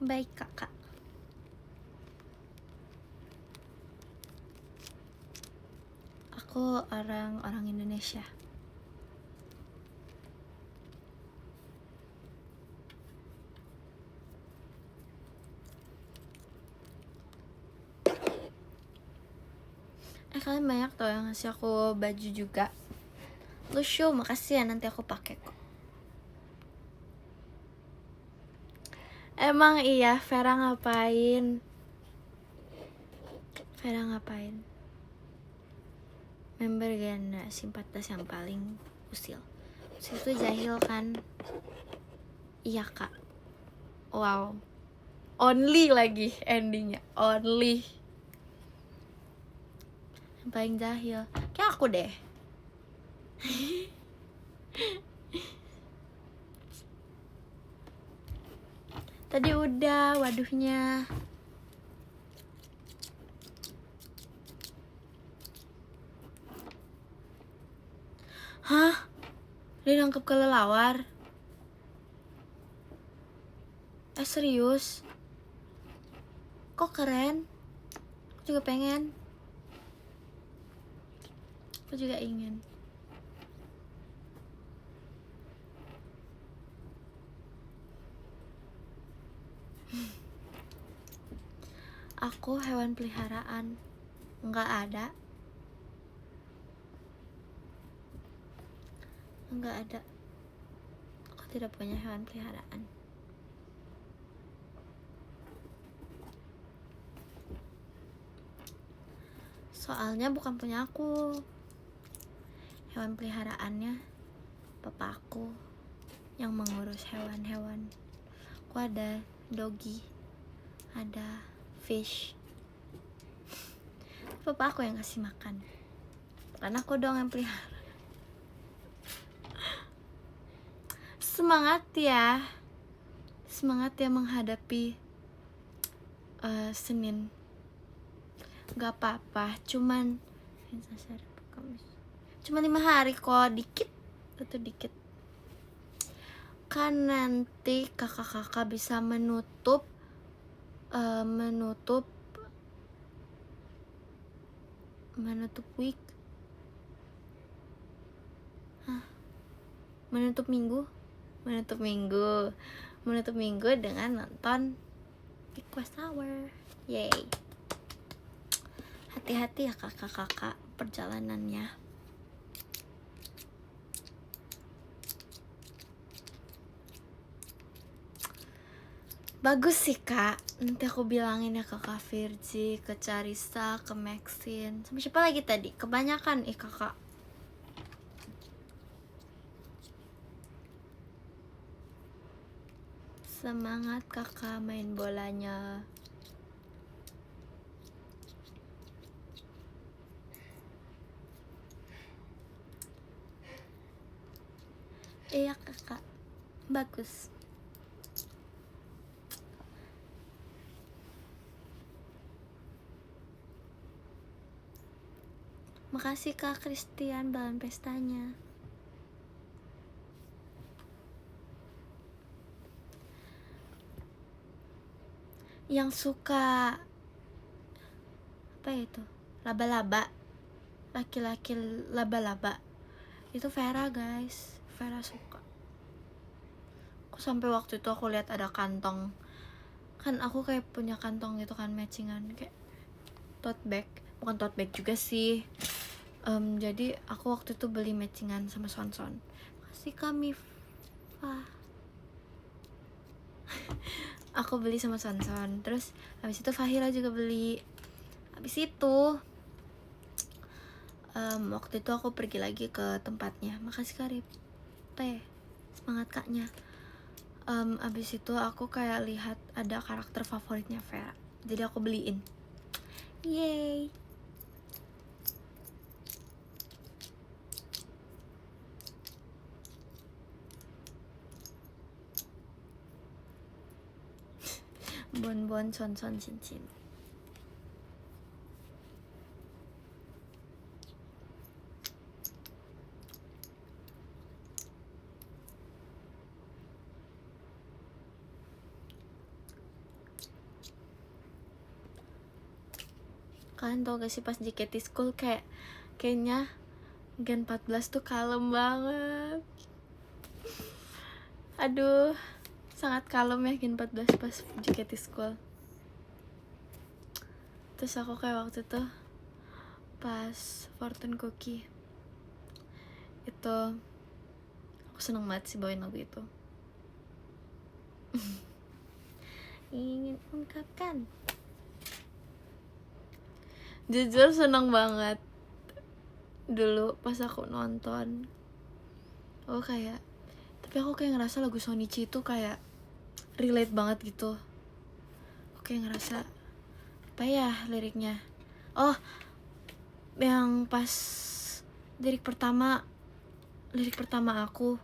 [SPEAKER 1] Baik kakak. Aku orang Indonesia. Kalian banyak tuh yang ngasih aku baju juga. Lucu, makasih ya, nanti aku pakai kok. Emang iya, Vera ngapain? Member generasi 14 yang paling usil. Usil itu jahil kan? Iya kak. Wow. Only lagi endingnya. Only. Yang paling jahil. Kayak aku deh. Tadi udah waduhnya. Hah? Dia nangkep kelelawar? Serius? Kok keren? Aku juga pengen. Aku juga ingin. Aku hewan peliharaan. Enggak ada. Aku tidak punya hewan peliharaan. Soalnya bukan punya aku. Hewan peliharaannya papa aku yang mengurus hewan-hewan. Aku ada doggy, ada fish. Papa aku yang kasih makan. Bukan aku dong yang pelihara. Semangat ya menghadapi Senin. Gak apa-apa, cuman 5 hari kok, dikit. Kan nanti kakak-kakak bisa menutup week. Menutup minggu dengan nonton Request Hour. Yay. Hati-hati ya kakak-kakak perjalanannya. Bagus sih kak. Nanti aku bilangin ya ke Kak Virgi, ke Carissa, ke Maxine, sama siapa lagi tadi? Kebanyakan kakak. Semangat kakak main bolanya. Iya kakak, bagus. Makasih Kak Christian bahan pestanya. Yang suka apa itu? Laba-laba. Laki-laki laba-laba. Itu Vera guys. Vera suka. Aku sampai waktu itu aku lihat ada kantong, kan aku kayak punya kantong gitu kan matchingan, kayak tote bag, bukan tote bag juga sih. Jadi aku waktu itu beli matchingan sama Sonson. Kasih kami aku beli sama Sonson, terus habis itu Fahira juga beli. Habis itu waktu itu aku pergi lagi ke tempatnya. Makasih Karib teh, semangat kaknya. Abis itu aku kayak lihat ada karakter favoritnya Vera, jadi aku beliin. Yeay. Bonbon Sonson cincin. Kalian tau gak sih pas JKT School kayaknya Gen 14 tuh kalem banget. Aduh, sangat kalem ya Gen 14 pas JKT School. Terus aku kayak waktu itu pas Fortune Cookie itu aku seneng banget sih bawain lagu itu. Ingin ungkapkan, jujur seneng banget dulu pas aku nonton. Tapi aku kayak ngerasa lagu Shonichi itu kayak relate banget gitu. Aku kayak ngerasa apa ya liriknya, yang pas lirik pertama aku,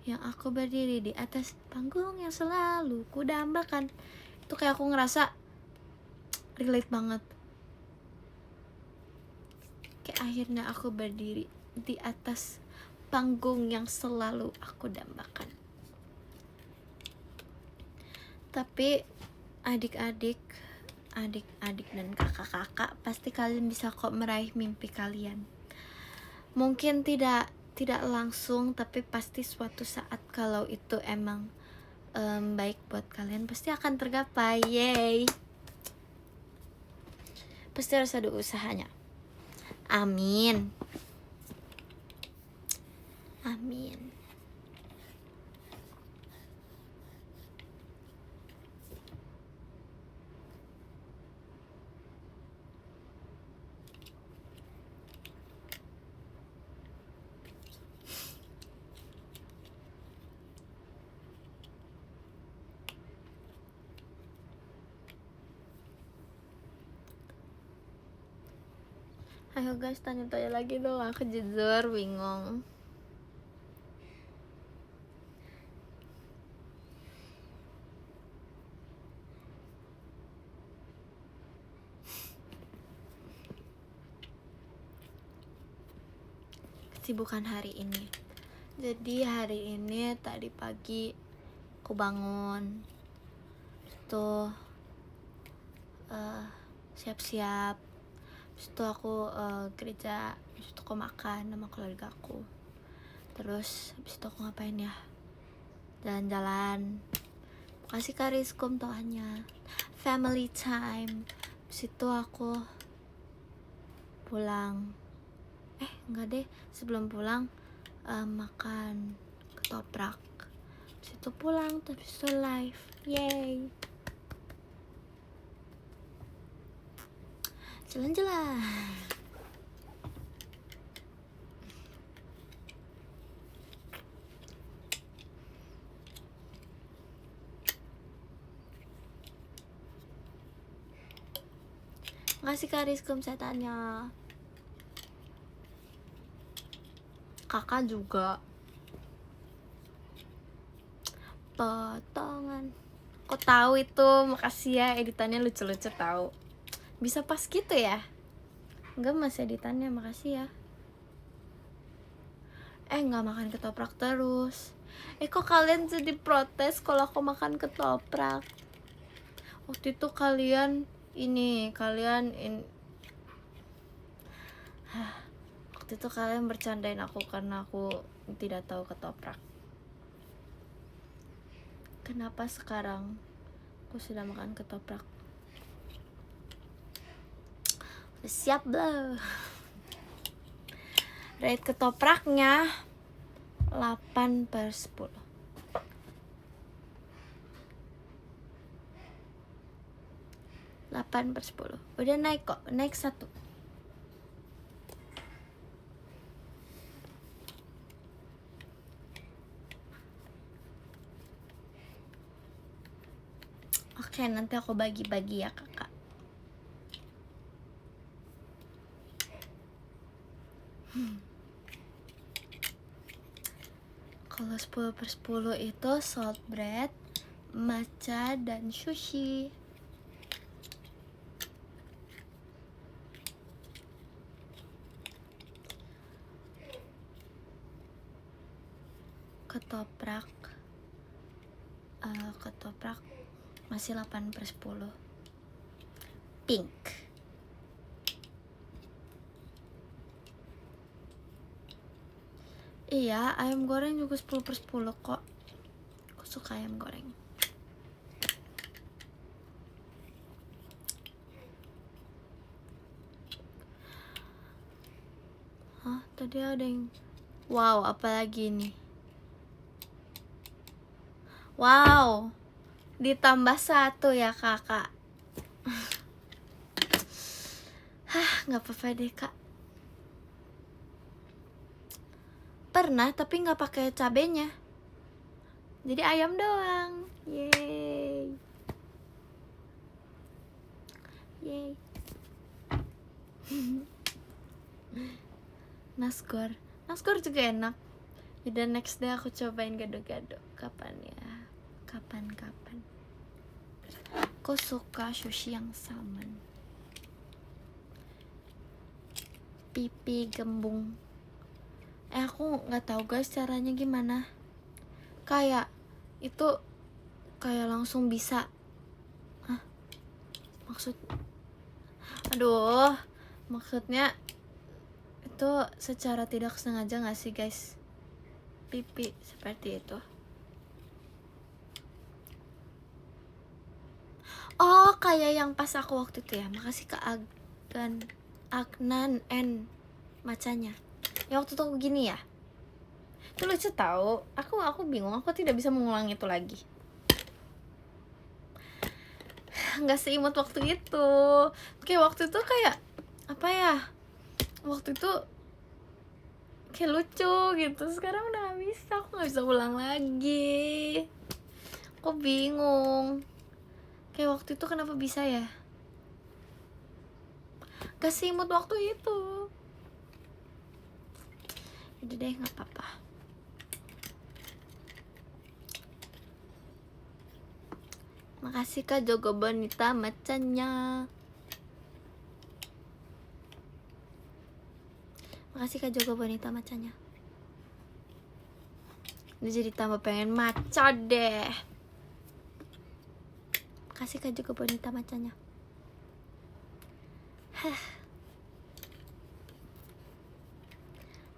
[SPEAKER 1] yang aku berdiri di atas panggung yang selalu ku dambakan, itu kayak aku ngerasa relate banget. Kayak akhirnya aku berdiri di atas panggung yang selalu aku dambakan. Tapi adik-adik dan kakak-kakak, pasti kalian bisa kok meraih mimpi kalian. Mungkin tidak langsung, tapi pasti suatu saat kalau itu emang baik buat kalian, pasti akan tergapai. Yeay. Pasti harus ada usahanya. Amin. Amin. Ayo guys, tanya-tanya lagi dong, aku jujur bingung. Kesibukan hari ini. Jadi hari ini tadi pagi aku bangun, tuh siap-siap, terus itu aku gereja, terus itu aku makan sama keluarga aku. Terus habis itu aku ngapain ya? Jalan-jalan. Makasih Kak Rizkum toanya. Family time. Habis itu aku pulang. Enggak deh, sebelum pulang makan ketoprak. Habis itu pulang, terus itu live. Yay. Jalan-jalan. Makasih Kak Rizkum setannya. Kakak juga. Potongan. Kok tahu itu? Makasih ya, editannya lucu-lucu tahu. Bisa pas gitu ya? Enggak mas editannya, makasih ya. Enggak makan ketoprak terus. Kok kalian jadi protes kalau aku makan ketoprak? Waktu itu kalian waktu itu kalian bercandain aku karena aku tidak tahu ketoprak. Kenapa sekarang aku sudah makan ketoprak? Udah siap belum? Rate ketopraknya 8/10. 8/10. Udah naik kok, naik 1. Oke, nanti aku bagi-bagi ya kakak. Kalau 10/10 itu salt bread, matcha, dan sushi. Ketoprak masih 8/10. Pink. Iya, ayam goreng juga 10/10 kok. Aku suka ayam goreng. Hah, tadi ada yang wow, apalagi nih? Wow, ditambah 1 ya kakak. Hah, nggak apa-apa deh kak. Pernah tapi nggak pakai cabenya. Jadi ayam doang. Yeay. Yeay. Nasgor juga enak. Udah next day aku cobain gado-gado. Kapan ya? Kapan? Aku suka sushi yang salmon. Pipi gembung. Aku nggak tahu guys caranya gimana. Kayak itu kayak langsung bisa. Hah? Maksudnya itu secara tidak sengaja nggak sih guys? Pipi seperti itu. Oh, kayak yang pas aku waktu itu ya. Makasih Kak Agnan N macanya. Ya waktu itu aku gini ya. Itu lucu tahu. Aku bingung. Aku tidak bisa mengulang itu lagi. Nggak seimut waktu itu. Kayak waktu itu kayak apa ya? Waktu itu kayak lucu gitu. Sekarang udah nggak bisa. Aku nggak bisa ulang lagi. Aku bingung. Kayak waktu itu kenapa bisa ya? Gak seimut waktu itu. Udah deh, gak apa-apa. Makasih Kak Jogo Bonita macanya. Makasih Kak Jogo Bonita macanya. Udah jadi tambah pengen maca deh. Makasih Kak Jogo Bonita macanya.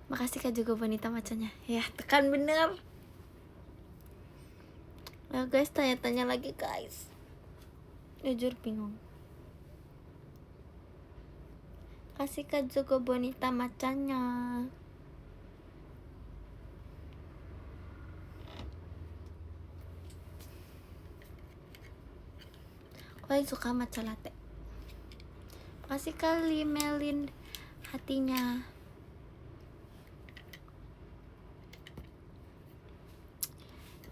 [SPEAKER 1] Makasih Kak Jogo Bonita macanya. Ya, tekan bener. Ya guys, tanya-tanya lagi guys. Jujur bingung. Kasih Kak Jogo Bonita macanya. Aku suka matcha latte. Kasih kali Melin hatinya.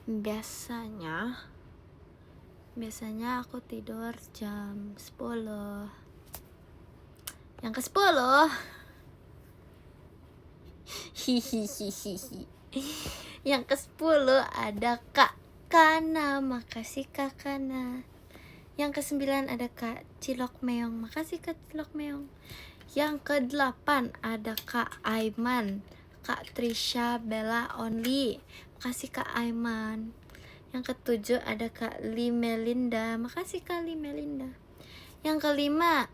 [SPEAKER 1] Biasanya aku tidur jam 10. Yang ke-10 yang ke-10 ada Kak Kana. Makasih Kak Kana. Yang ke-9 ada Kak Cilok Meong. Makasih Kak Cilok Meong. Yang ke-8 ada Kak Aiman, Kak Trisha Bella Only. Makasih Kak Aiman. Yang ke-7 ada Kak Li Melinda. Makasih Kak Li Melinda. Yang ke-5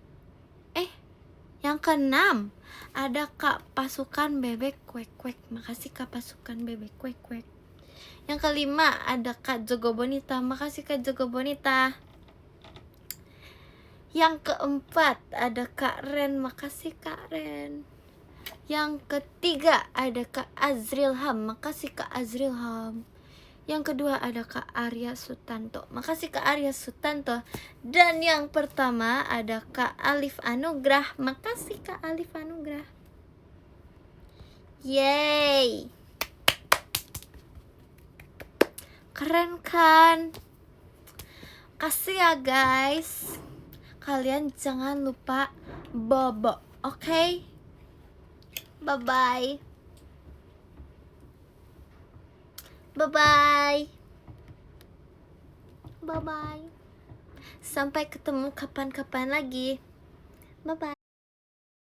[SPEAKER 1] yang ke-6 ada Kak Pasukan Bebek Kuek Kuek. Makasih Kak Pasukan Bebek Kuek Kuek. Yang kelima ada Kak Jogo Bonita. Makasih Kak Jogo Bonita. Yang keempat ada Kak Ren. Makasih Kak Ren. Yang ketiga ada Kak Azril Ham. Makasih Kak Azril Ham. Yang kedua ada Kak Arya Sutanto. Makasih Kak Arya Sutanto. Dan yang pertama ada Kak Alif Anugrah. Makasih Kak Alif Anugrah. Yeay. Keren kan? Kasih ya guys. Kalian jangan lupa bobo, oke? Bye-bye. Bye-bye. Bye-bye. Sampai ketemu kapan-kapan lagi. Bye-bye.